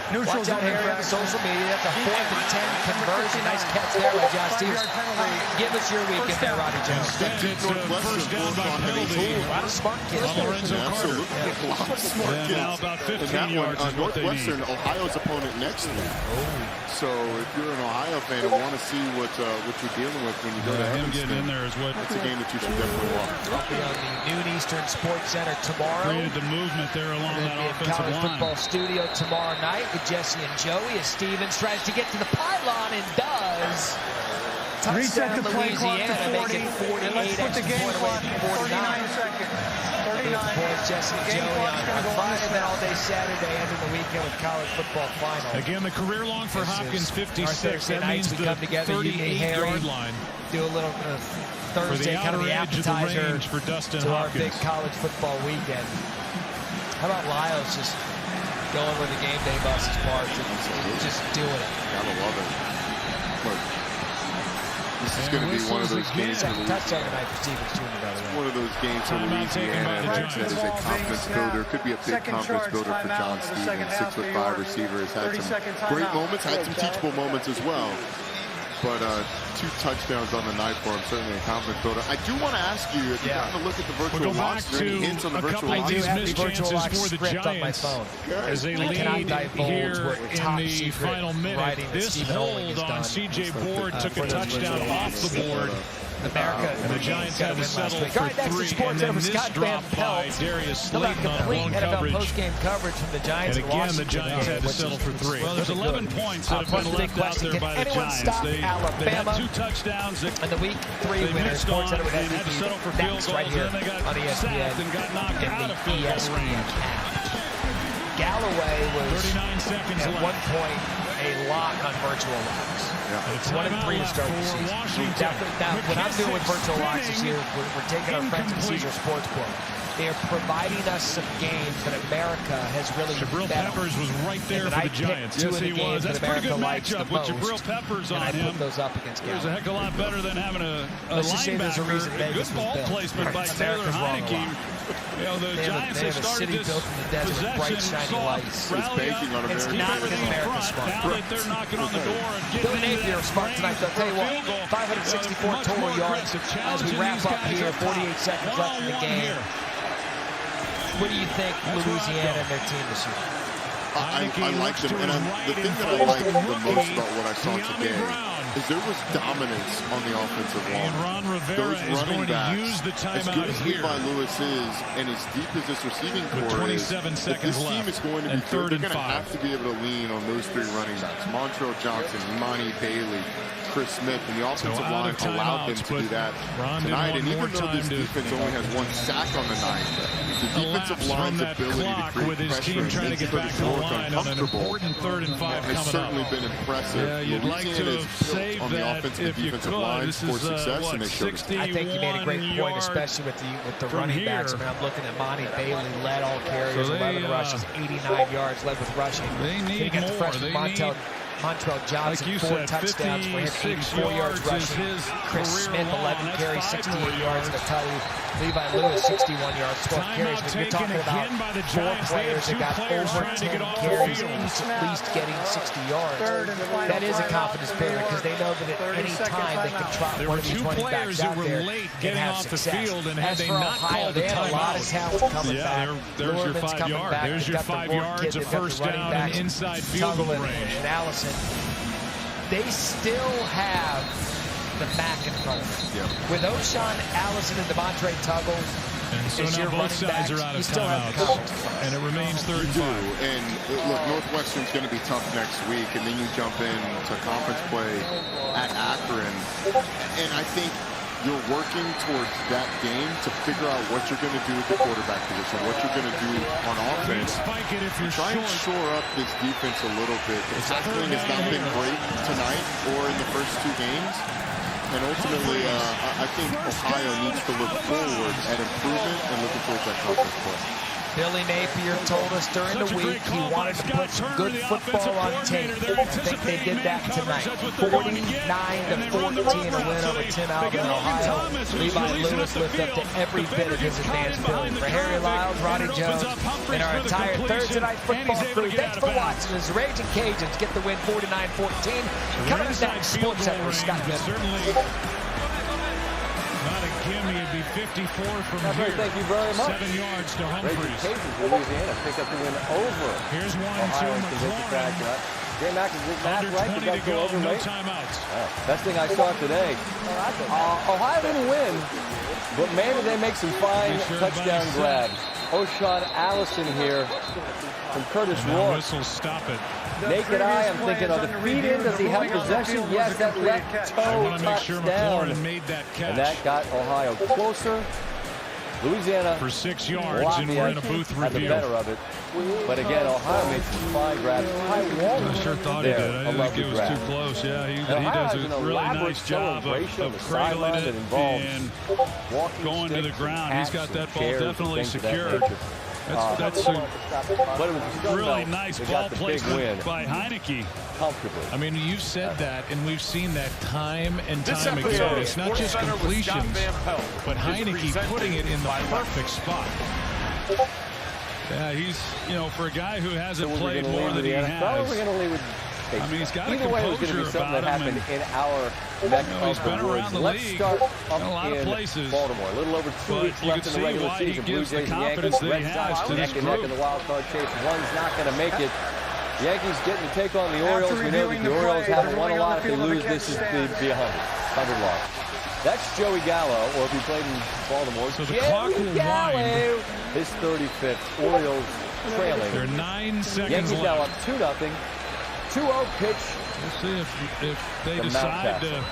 Watch out, Harry, on social media. That's a 4th and 10 conversion. Nice catch there by John Stevens. Give us your weekend there, Rodney Jones. First down by penalty. A lot of smart kids. Absolutely. A lot of smart kids. Now about 15 yards is what they Northwestern, need. Ohio's opponent next week. So if you're an Ohio fan and want to see what you're dealing with when you go to Evanston, getting in there is what it's a game that you should definitely watch. I'll be on the noon Eastern Sports Center tomorrow. Created the movement there along that offensive line. College football studio tomorrow night with Jesse and Joey as Stevens tries to get to the pylon and does. Touchdown Louisiana, making 48 extra point away from 49. 39. Jesse and Joey on Friday, then all day Saturday, ending the weekend with college football final. Again, the career long for Hopkins, 56. That means we the come together, 38-yard line. Do a little Thursday kind of the appetizer for Dustin to Hopkins. our big college football weekend. How about Lyles just Going where the game day bus is parked and just doing it. Gotta love it. Look, this is going to be one of those games. Touchdown tonight for Stevens Jr. by the way. One of those games for Louisiana that is a confidence builder. Could be a big confidence builder for John Stevens. 6'5" receiver, has had some great moments, had some teachable moments as well. But 2 touchdowns on the night for him, certainly a confidence builder. I do want to ask you if you gotten to look at the virtual locks. Are there any hints on the virtual locks? I do have the virtual lock script on my phone. As they lead here in the final minute. This hold on C.J. Board took a touchdown off the board. America and the Giants had to settle for 3, and then this drop by Darius Slayton on blown coverage. Post-game coverage from the Giants. And again, the Giants had to settle for 3. Well, there's 11 points that have been left out there by the Giants. They had 2 touchdowns. And the week 3 winners, Sports Center had to settle for field goals, right here and then they got on ESPN and got knocked out of field goal range. Galloway was 39 seconds at left. one point a lock on virtual locks. It's 1-3 to start the season. Now, what I'm doing with virtual locks this year, we're taking our friends at Caesar Sportsbook. They're providing us some games that America has really Jabril Peppers was right there for the Giants. Yes, he was. That's a pretty good matchup with Jabril Peppers on him. I put those up against Galloway. There's a heck of a lot better than having a linebacker. Good ball placement by Taylor Heineke. You know, the Giants have started this possession soft, rally up, it's keep not everything in America front. smart. Now that they're knocking on the door and Billy getting Napier smart tonight. I'll tell you what, 564 total yards as we wrap up here. 48 seconds left in the game. What do you think Louisiana and their team this year? I like them, and the thing that I like the most about what I saw today is there was dominance on the offensive line. Those running backs, as good as Levi Lewis is, and as deep as this receiving core is, if this team is going to be good, they're going to have to be able to lean on those 3 running backs. Montrell Johnson, Imani Bailey, Chris Smith, and the offensive line allowed them to do that tonight. And even though this defense only has 1 sack on the night, the defensive line's ability to create pressure and make Curtis Rourke uncomfortable has certainly been impressive. Louisiana is built on the offensive and defensive lines for success, and they showed it. I think you made a great point, especially with the running backs. I mean, I'm looking at Monty Bailey, led all carriers, 11 rushes, 89 yards, led with rushing. They need get the more. freshman Montrell Johnson, like 4 touchdowns for him, 84 yards rushing. Chris Smith, 11 carries, 68 yards. And I tell you, Levi Lewis, 61 yards, 12 carries. But you're talking about 4 players that got over 10 carries and at least getting 60 yards. That is a confidence builder because they know that at any time they can trot one of these running backs out there and have success. As for Ohio, they have a lot of talent coming back. There's your 5 yards. There's your 5 yards, a first down, and inside field goal range. And Allison. They still have the back in front of them. With O'Shawn Allison and Devontae Tuggle, and so now both sides are out of timeouts, and it remains 3rd and 5. And look, Northwestern's going to be tough next week, and then you jump into conference play at Akron, and I think you're working towards that game to figure out what you're going to do with the quarterback position, what you're going to do on offense. Try and shore up this defense a little bit. The tackling has not been great tonight or in the first 2 games. And ultimately, I think Ohio needs to look forward at improvement and looking towards that conference play. Billy Napier told us during the week he wanted to put some good football on tape. I think they did that tonight. 49-14, a win over Tim Alvin, Ohio. Levi Lewis lived up to every bit of his advanced ability. For Harry Lyles, Ronnie Jones, and our entire Thursday Night Football crew, thanks for watching as the Raging Cajuns get the win 49-14. Coming next, Sports Center with Scott Miller. Not a gimme, it'd be 54 from here. Thank you very much. 7 yards to Humphreys. Louisiana pick up the win over. Here's one Ohio to McLaurin. Jay Mack is right. Under 20 to go, no timeouts. Best thing I saw today. Ohio didn't win, but man, did they make some fine touchdown grabs. O'Shawn Allison here from Curtis Rourke. Whistles stop it. Naked eye, I'm thinking of the feet in. Does he have possession? Yes, that left toe touchdown. And that got Ohio closer. Louisiana for 6 yards, and we're in a booth had the review. better of it. But again, Ohio made some fine grabs. I sure thought he did. I didn't think it was too close. Yeah, he does a really nice job of cradling it and going to the ground. He's got that ball definitely secure. That's a really nice ball placement by Heineke. Comfortably. I mean, you've said that, and we've seen that time and time again. It's not just completions, but Heineke putting it in the perfect spot. Yeah, he's, you know, for a guy who hasn't played more than he has. I mean, he's got a composure about him. In our he's been around the league in a lot of places. Baltimore. A little over 2 weeks left in the regular season. Blue Jays and Yankees, Red Sox neck and neck in the wild card chase. One's not going to make it. Yankees getting to take on the Orioles. We know that the Orioles haven't won a lot. If they lose, this is the 100 loss. That's Joey Gallo, or if he played in Baltimore, so the clock will wind. His 35th. Orioles trailing. They're 9 seconds Yankees left. now up 2-0. 2-0 pitch. We'll see if they decide to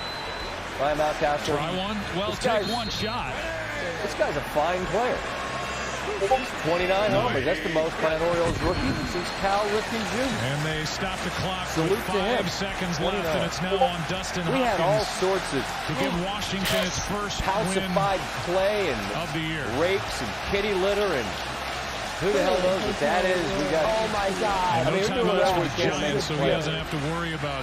Ryan Mountcastle. Try one. Well, take one shot. This guy's a fine player. 29 homers. That's the most by an Orioles rookie since Cal Ripken Jr. And they stop the clock Salute with 5 seconds left, and it's now on Dustin Hopkins. We had all sorts of to give Washington its first calcified clay and of the year. Rakes and kitty litter and who the hell knows what that is? We got. Oh my God! I mean, timeouts with Giants, so he doesn't have to worry about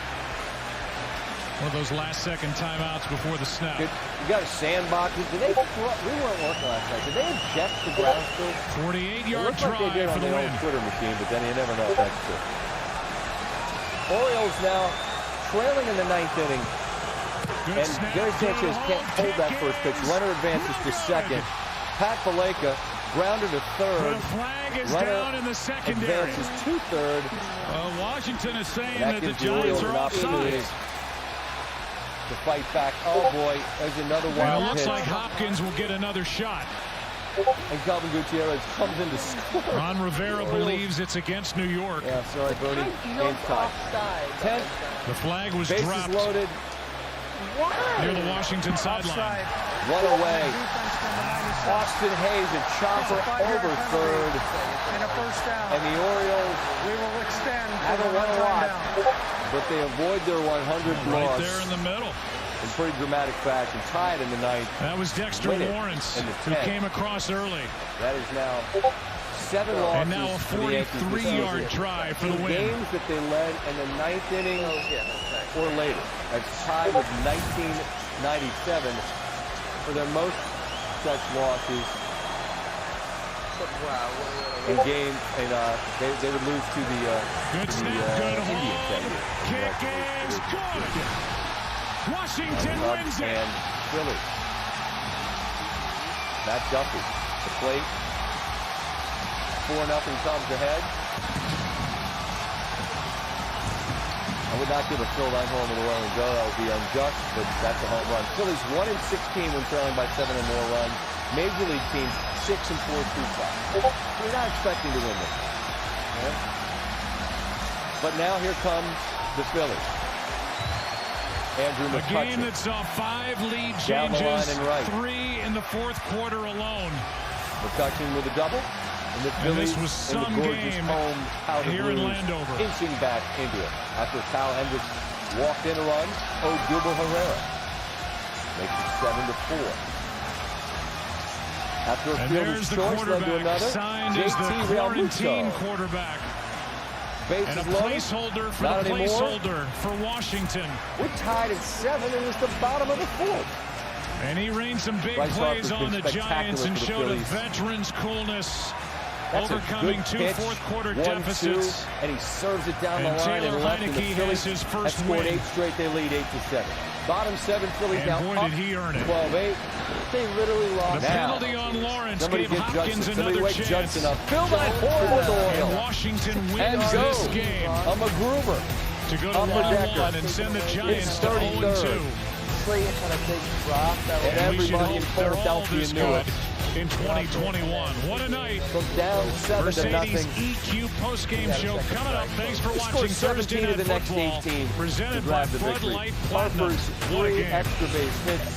one of those last-second timeouts before the snap. You got a sandbox. Did they? We weren't working last night. Did they eject the ground still? 48-yard try like they did for on the their win. own Twitter machine, but then you never know if that's true. Orioles now trailing in the 9th inning. Good and snap. Gary Sanchez can't hold that first pitch. Runner advances to second. Pat Valaika grounded to third. The flag is Runner down in the secondary. Advances to third. Washington is saying that the Giants are offside. To fight back. Oh boy, there's another wild pitch. It looks pitch. like Hopkins will get another shot. And Calvin Gutierrez comes in to score. Ron Rivera believes it's against New York. Yeah, sorry, Bernie. Game time. 10. The flag was Bases dropped loaded. near the Washington sideline. One away. Austin Hayes a chopper over third. And the Orioles haven't won a lot, but they avoid their 100 right loss. There in the middle. In pretty dramatic fashion. Tied in the 9th. That was Dexter Lawrence, who came across early. That is now 7 losses. And now a 43-yard try for the win. Games that they led in the 9th inning or later. That's tied with 1997 for their most such losses in games, and they would lose to the Indians that year. Kick is good. Washington wins it. And Philly. Matt Duffy, the plate. 4-0 comes ahead. I would not give a Phil Einhorn with a run and go. That would be unjust, but that's a home run. Phillies 1-16 when trailing by 7 or more runs. Major League teams 6-4 through 5. We're not expecting to win this. Okay? But now here comes the Phillies. Andrew McCutchen. A game that saw 5 lead down the line changes, and right. 3 in the 4th quarter alone. McCutchen with a double. And the Phillies this was some in the gorgeous game home Powder here in Blues, Landover. inching back into it. After Kyle Hendricks walked in a run, Odubel Herrera makes it 7-4. After a fielder's choice led to another, signed as the quarantine quarterback. Bases and a loaded. placeholder for Not the anymore. placeholder for Washington. We're tied at 7, and it's the bottom of the 4th. And he rained some big Bryce plays Harper's on the been Giants and spectacular for the showed a Phillies. veteran's coolness, That's overcoming a 2 good pitch. 4th quarter 1-2, deficits. and he serves it down And the line Taylor and left. And the Heineke Phillies has his have first scored win. 8 straight. They lead 8-7. Bottom 7, Phillies And now boy, up did he earn it. 12-8. They literally lost. The Now, penalty on Lawrence somebody gave get Hopkins Judson. Somebody another wake chance. Judson up. Fill that hole with oil. And Washington And wins go. this game I'm a groover. to go to Upper 1-1 Decker. and send the Giants It's to 33rd. 0-2. And And we should everybody in hope they're all Philadelphia this knew it. good in 2021. What a night. From down 7-0. Mercedes EQ postgame show coming up. Thanks for He watching scored 17 Thursday of the Night next Football, 18. presented to by grab the Bud victory. Light Platinum. Harper's What a 3 game. extra base hits.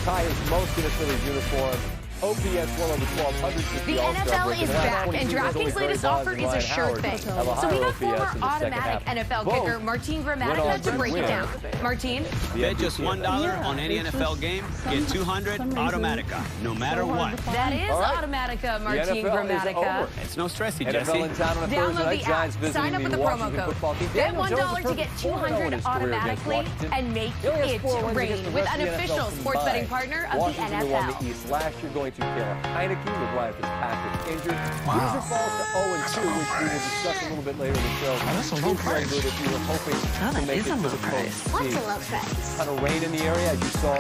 Ty is most in a Phillies uniform. OPS well over 1,200. The NFL is back, and DraftKings' latest offer is a sure thing. So we got former automatic NFL kicker Martin Gramatica to break it down. Martin? Bet just $1 on any NFL game, get 200 Automatica, no matter what. That is Automatica, Martin Gramatica. It's no stressy, NFL Jesse. in town on a Thursday night. Giants visiting sign up with the promo code. Bet $1 to get 200 automatically and make it rain with an official sports betting partner of the NFL. Won the East last year, going to Taylor Heineke with Ryan Fitzpatrick injured. Wow. Loser falls to 0-2, which we will discuss a little bit later in the show. That's a low price. Good if you were hoping to make it to the postseason. What's a low price? Kind of rain in the area, as you saw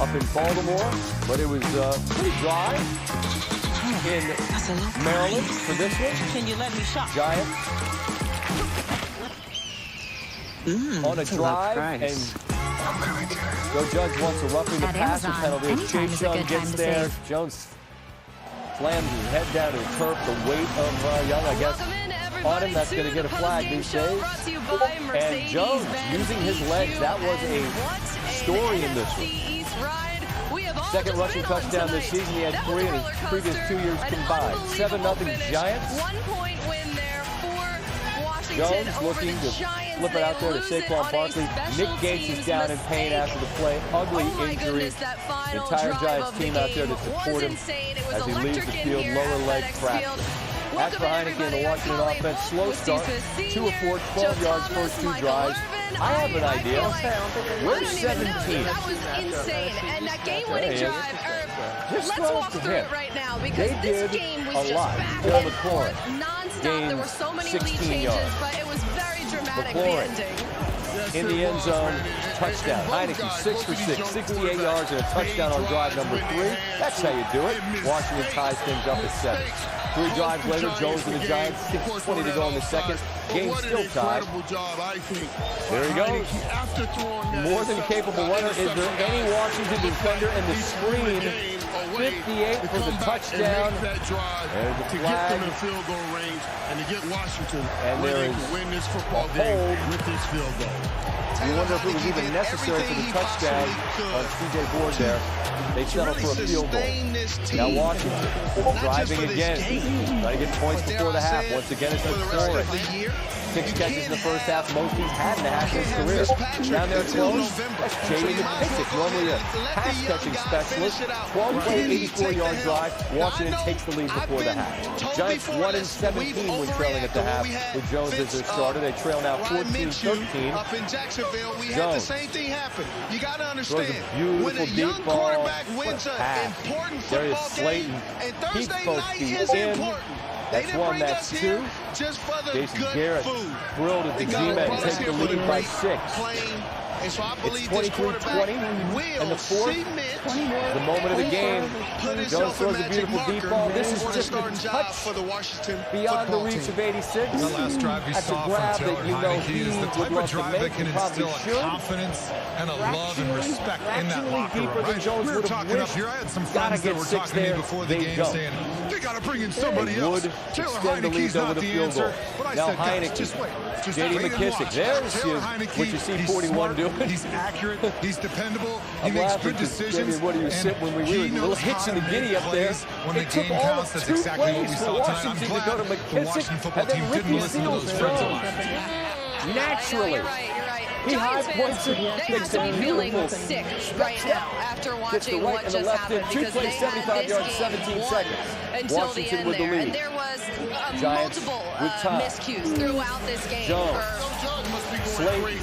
up in Baltimore, but it was pretty dry in Maryland for this one. Can you let me shop? Giants on a drive, and Joe Judge wants a roughing the passer penalty. Chase Young gets there. Jones slams his head down to the turf. The weight of Young, I guess, on him. That's going to get a flag these days. And Jones using his legs. That was a story in this one. Second rushing touchdown this season. He had 3 in his previous 2 years combined. 7-0 Giants. 1 point win there for Washington. Jones looking to flip it out there to Saquon Barkley. Nick Gates is down in pain after the play. Ugly injury. The entire Giants team out there to support him as he leaves the field. Lower leg fracture. As for Heineke and the Washington offense, slow start. 2 of 4, 12 yards first 2 drives. I have an idea. Where's 17? That was insane. And that game-winning drive, let's walk through it right now, because this game was just back and forth, non-stop. There were so many lead changes, but it was very dramatic, the ending. In the end zone, touchdown. Heineke 6 for 6, 68 yards and a touchdown on drive number 3. That's how you do it. Washington ties things up at 7. 3 drives later, Jones and the Giants, 6:20 to go in the second. Game still tied. There he goes. More than capable runner. Is there any Washington defender in the screen? 58 for the touchdown. There's the flag. To get them in field goal range and to get Washington ready to win this football game with this field goal. You wonder if it was even necessary for the touchdown on C.J. Board there. They settle for a field goal. Now Washington driving again. Trying to get points before the half. Once again, it's scoring. 6 catches in the first half. Most he's had in the half of his career. Down there close. That's J.D. McKissick, normally a pass-catching specialist. 12-play, 84-yard drive. Washington takes the lead before the half. Giants 1-17 when trailing at the half with Jones as their starter. They trail now 14-13. Jones throws a beautiful deep ball. Pass. Darius Slayton keeps both feet in. That's 1, that's 2. Jason Garrett thrilled at the G-Man. Takes the lead by 6. It's 23-20 in the fourth. The moment of the game. Jones throws a beautiful deep ball. This is just a touch beyond the reach of 86. The last drive you saw from Taylor Heineke is the type of drive that can instill a confidence and a love and respect in that locker room. Right? We were talking up here. I had some friends that were talking to me before the game saying, they got to bring in somebody else. Taylor Heineke's not the answer. But I said, guys, just wait. J.D. McKissick, there's what you see 41 doing. He's accurate. He's dependable. He makes good decisions. What do you sit when we were little hitch in the giddy up there? When the game counts, that's exactly what we saw tonight. I'm glad the Washington football team didn't listen to those friends a lot. Naturally. You're right. He high points it. They have to be feeling sick right now after watching what just happened, because they had this game won until the end there. And there was multiple miscues throughout this game. Slayton,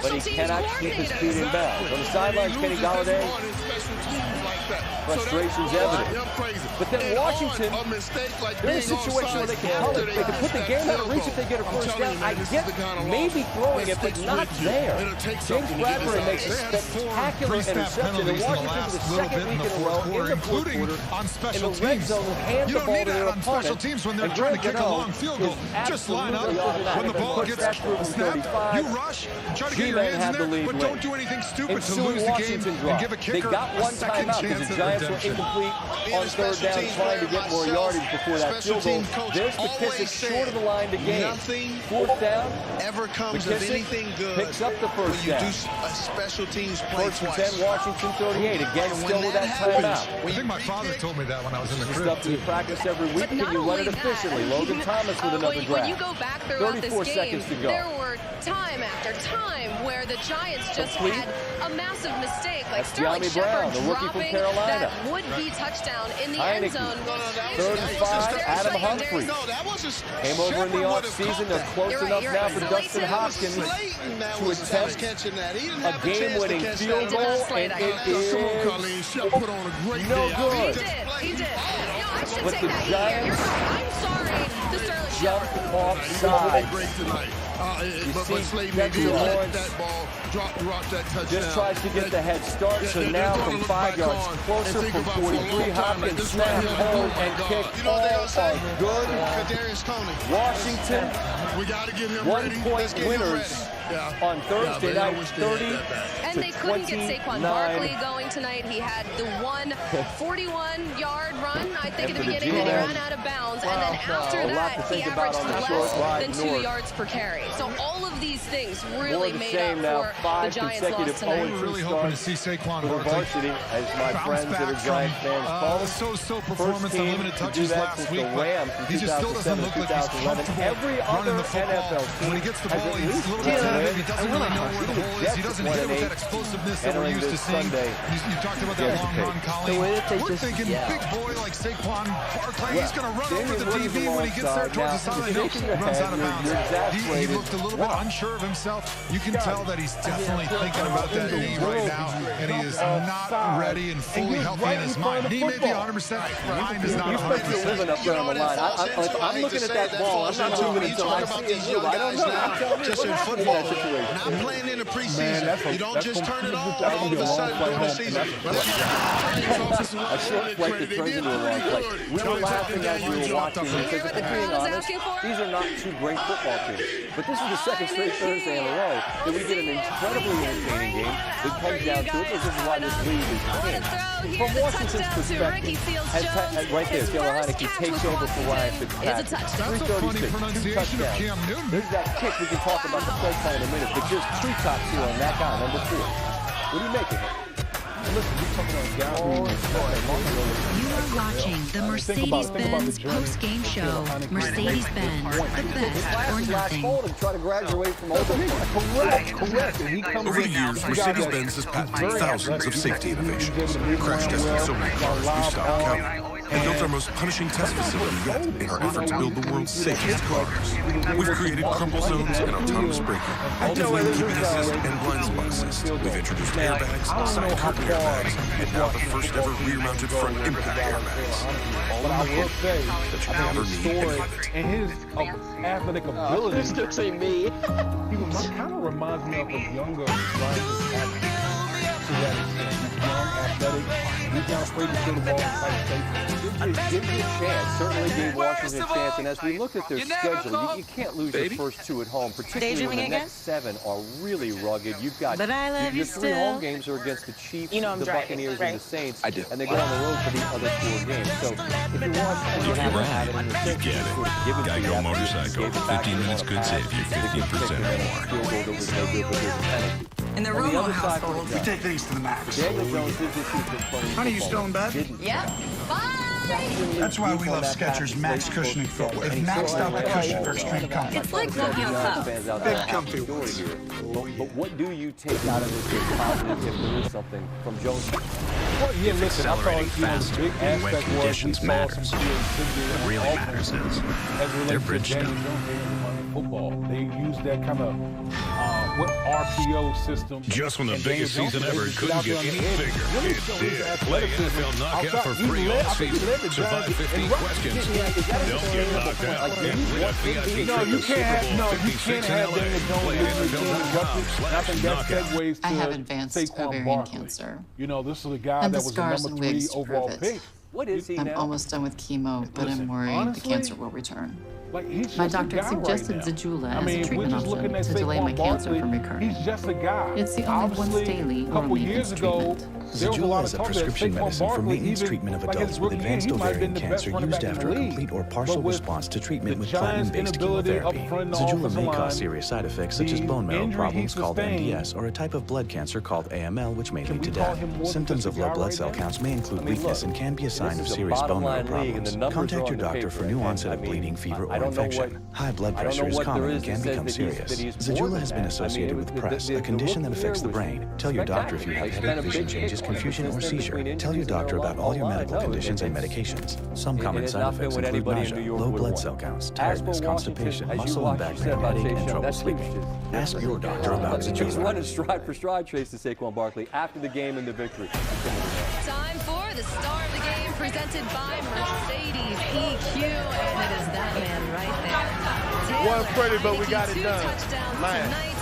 but he cannot keep his feet in bounds. On the sidelines, Kenny Galladay, frustration's evident. But then Washington, they're in a situation where they can pull it. They can put the game out of reach if they get a first down. I get maybe throwing it, but not there. James Bradbury makes a spectacular interception. And Washington, for the second week in a row, in the fourth quarter, in the red zone, will hand the ball to their opponent. When they're trying to kick a long field goal, just line up. When the ball gets snapped, you rush, try to get your hands in there, but don't do anything stupid to lose the game and give a kicker a second chance because the Giants were incomplete on third down, trying to get more yardage before that field goal. There's McKissick short of the line to gain. Fourth down, ever comes of anything good picks up the first down. You do a special teams play First and 10, Washington 38. Again, still with that timeout. I think my father told me that when I was in the crib. Stuff to practice every week. Can you run it efficiently? Logan Thomas with another grab. When you go back throughout this game, there were time after time where the Giants just had a massive mistake, like Sterling Shepard dropping that would-be touchdown in the end zone. Third and 5, Adam Humphries. Came over in the offseason. They're close enough now for Dustin Hopkins to attempt a game-winning field goal, and it is no good. He did. I should But take the that Giants I'm sorry, the Sterling jumped offside. You see Dexter Lawrence just tries to get the head start, so now from 5 yards closer from 43, Hopkins snap, hold, and kick all are good. Washington, 1-point winners on Thursday night, 30 And they couldn't get Saquon Barkley going tonight. He had the 41-yard run, I think, at the beginning, and he ran out of bounds. And then after that, he averaged less than 2 yards per carry. So all of these things really made up for the Giants' loss tonight. I'm really hoping to see Saquon Barkley as my friends that are Giants fans call it. So performance on limited touches last week, but he just still doesn't look like he's comfortable running the football. When he gets the ball, he's a little bit tentative. He doesn't really know where the hole is. He doesn't hit with that explosiveness that we're used to seeing. You talked about that long run, Colleen. We're thinking big boy like Saquon Barkley. He's going to run over the DB when he gets there towards the side of the hill. Runs out of bounds. He looked a little bit unsure of himself. You can tell that he's definitely thinking about that knee right now, and he is not ready and fully healthy in his mind. He may be 100%, mind is not 100%. Living up there on the line. I'm looking at that ball. I'm not moving until I see it. I don't know. Just in football, not playing in the preseason. You don't just turn it on all of a sudden during the season. A short flight that turns into a long flight. We were laughing as we were watching because, if we're being honest, these are not two great football teams. But this is the second straight Thursday in a row that we get an incredibly entertaining game that comes down to it. This is why this league is king. From Washington's perspective, right there, Taylor Heineke takes over for Ryan Fitzpatrick. 336, 2 touchdowns. There's that kick. We can talk about the play plan in a minute, but just treetops here on that guy, number 4. What do you make of it? Listen, you're coming on down. You are watching the Mercedes-Benz post-game show. Mercedes-Benz, the best or nothing. Try to graduate from all the correct. Over the years, Mercedes-Benz has patented thousands of safety innovations, crash tested so many cars we stopped counting, and built our most punishing test facility yet in our effort to build the world's safest cars. We've created crumple zones and autonomous braking, active lane keeping assist and blind spot assist. We've introduced airbags, side curtain airbags, and now the first ever rear-mounted front impact airbags. All in the hope that you never need any of it. And his athletic ability. Still say me. He kind of reminds me of a younger Ryan Fitzpatrick. To that extent, he's young, athletic. He's not afraid to throw the ball in tight spaces. Give me a chance. Certainly gave Washington a chance. And as we look at their schedule, you can't lose your first 2 at home, particularly when the next 7 are really rugged. You've got your 3 home games are against the Chiefs, the Buccaneers, and the Saints, and they go on the road for the other 4 games. So if you're Washington, you have it in the sense of sort of give it to Geico Motorcycle. 15 minutes could save you 15% or more. In the Romo household, we take things to the max. Honey, you still in bed? Yep. Bye! That's why we love Skechers Max Cushioning Footwear. It's maxed out the cushion for extreme comfort. It's like walking on cups. Big comfy ones. But what do you take out of this as positive if there is something from Jones? Well, yeah, listen, I thought, the big aspect was we saw some creativity. What really matters is their bridge stuff. Football. They use that kind of RPO system. Just when the biggest season ever couldn't get any bigger, it did. Play NFL Knockout for free all season. Survive 15 questions. Don't get knocked out. And win a VIP no, you can't have Daniel Jones. I have advanced ovarian cancer. You know, this is a guy and that was the number 3 overall pick. What is he I'm now? almost done with chemo, but I'm worried the cancer will return. My doctor suggested Zejula as a treatment option to delay my cancer from recurring. He's just a guy. It's the only once daily oral maintenance treatment. Zejula is a prescription medicine for maintenance treatment of adults with advanced ovarian cancer used after a complete or partial response to treatment with platinum-based chemotherapy. Zejula may cause serious side effects such as bone marrow problems called MDS or a type of blood cancer called AML, which may lead to death. Symptoms of low blood cell counts may include weakness and can be a sign of serious bone marrow problems. Contact your doctor for new onset of bleeding, fever, or infection. High blood pressure is common and can become serious. Zejula has been associated with PRES, a condition that affects the brain. Tell your doctor if you have headache, vision changes, confusion, or seizure. Tell your doctor about all your medical conditions and medications. Some common side effects include nausea, low blood cell counts, tiredness, constipation, muscle and back pain, headache, and trouble sleeping. Ask your doctor about Zejula. He's running stride for stride, Trace, to Saquon Barkley after the game and the victory. Time for the star of the game, presented by Mercedes EQ, and it is that man right there. Wasn't pretty, but we got it done. Man, tonight.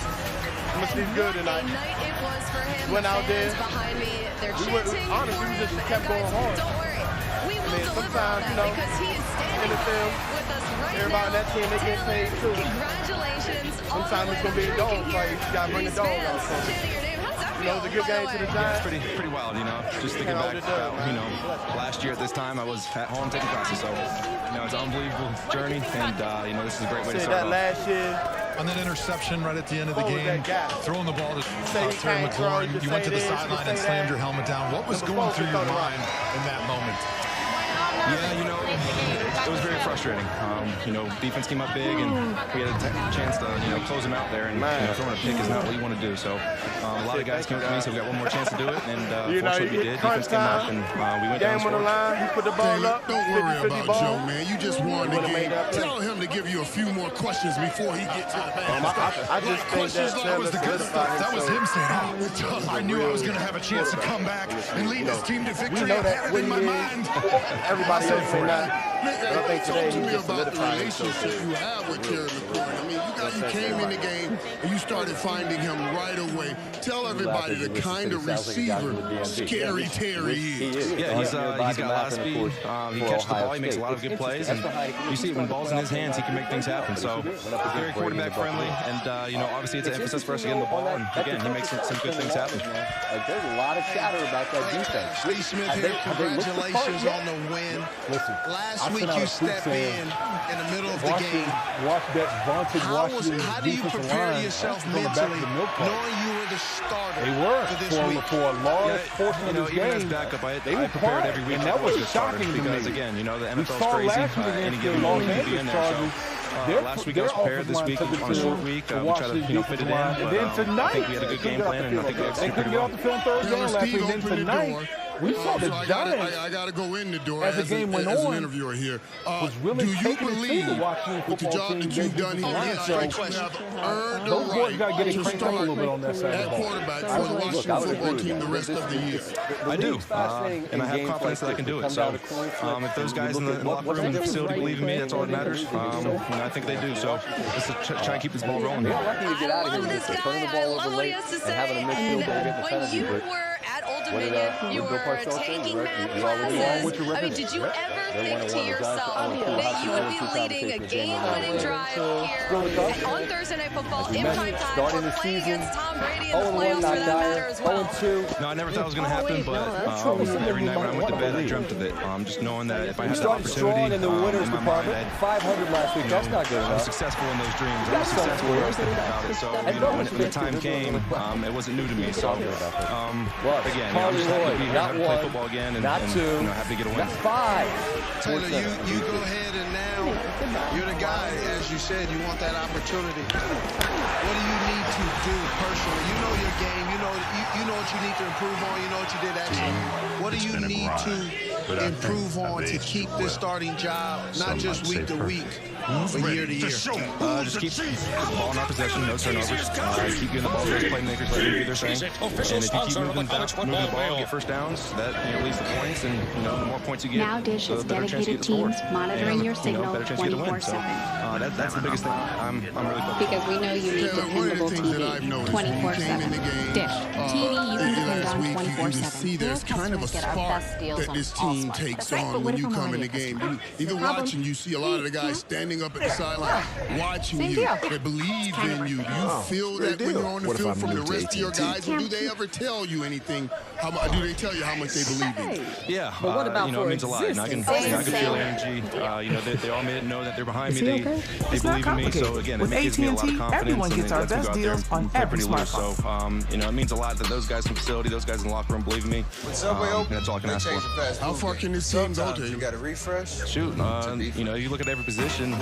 must be good tonight. A night it was for him. Went out there. Behind me, they're chanting. Honestly, we just kept going hard. Don't worry, we will deliver on that because he is standing with us right everybody on that team, they get paid too. Congratulations. Sometimes it's gonna be a dog fight. You gotta bring the dog out. You know, it was a good game to the Giants. Yeah, it's pretty wild, you know. Just thinking back about, you know, last year at this time, I was at home taking classes, so, you know, it's an unbelievable journey, and, you know, this is a great way to start off. Last year. On that interception right at the end of the game, throwing the ball to Terry McLaurin, you went to the sideline and slammed your helmet down. What was going through your mind in that moment? Yeah, you know, it was very frustrating. You know, defense came up big, and we had a chance to, you know, close them out there. And, you know, throwing a pick is not what you want to do. So, a lot of guys came up to me, so we got one more chance to do it. And fortunately, we did. Defense came up, and we went down and scored. He put the ball up. Don't worry about Joe, man. You just won the game. Tell him to give you a few more questions before he gets to the basket. I just think that was the good stuff. That was him saying, I knew I was going to have a chance to come back and lead this team to victory. I had it in my mind. Everybody else say that. I think today talk to me about the relationship you have with Terry McLaurin. I mean, you came in the game and you started finding him right away. Tell everybody the kind of receiver Scary Terry is. Yeah, he's got a lot of speed. He catches the ball. He makes a lot of good plays, and you see when the ball's in his hands, he can make things happen. So very quarterback friendly, and you know, obviously it's an emphasis for us to get in the ball. And again, he makes some good things happen. Like, there's a lot of chatter about that defense. Lee Smith here, congratulations on the win. Listen, last week you stepped in the middle of the game. How do you prepare yourself mentally, knowing you were the starter? They were for this week. For a large portion of this even as game. backup, I They were prepared every week. and that was shocking to because me. again, you know, the We NFL's saw crazy. last week Any against given the week Los you could be in there. Angeles So last week I was prepared. This week on a short week, we tried to, you know, fit it in. But and then tonight, I think we had a good game plan, and I think we they executed couldn't pretty get well. off the field third down last week. Then tonight, we saw the Giants. I got to go in the door as the game went as on. an interviewer here. Was really do you believe with the job that you've done here, earned those boys got to get to cranked up a little bit on that side at quarterback for the Washington football team the rest of the year? I do, and I have confidence that I can do it. So if those guys in the locker room and the facility believe in me, that's all that matters. You know, I think they do. So let's try and keep this ball rolling. I love this guy. I love what he has to say. When you were at Old Dominion, you were taking math classes. I mean, did you ever think to yourself that you would be leading a game-winning drive here on Thursday Night Football in prime time, playing against Tom Brady in the playoffs for that matter as well? No, I never thought it was going to happen, but every night when I went to bed, I dreamt of it. Just knowing that if I had that opportunity, in the winners in my department, 500 last week. That's not good enough. I was successful in those dreams. I was successful when I was thinking about it. So, you know, when the time came, it wasn't new to me. So, again, I'm just happy to be here, happy to play football again, and you know, happy to get a win. Taylor, you go ahead and now you're the guy, as you said, you want that opportunity. What do you need to do personally? You know your game. You know what you need to improve on. You know what you did excellent. What do you need to improve on to keep this starting job, not just week to week, but year to year? Just keep the ball in our possession, no turnovers. Keep getting the ball to those playmakers, let them do their thing. And if you keep moving the ball, get first downs, that leads to points. And the more points you get, Now Dish has dedicated teams monitoring your signal 24/7. That's the biggest thing. I'm really focused. Because we know you need dependable TV 24/7. Dish, TV you can depend on 24/7. 24/7. you to see there's kind of a spark that this team takes on when you come in the game. Even watching, you see a lot of the guys standing up at the sideline, watching you. They believe in you. Do you feel that when you're on the field from the rest of your guys? Or do they ever tell you anything? Do they tell you how much they believe in you? Yeah, you know, it means a lot. And I can feel energy. You know, they all know that they're behind me. They believe in me. So again, it gives me a lot of confidence. Everyone gets our best deals on every smart card. So you know, it means a lot that those guys in the facility, those guys in the locker room believe in me. And that's all I can ask for. How far can this team go to? Shoot, you know, you look at every position.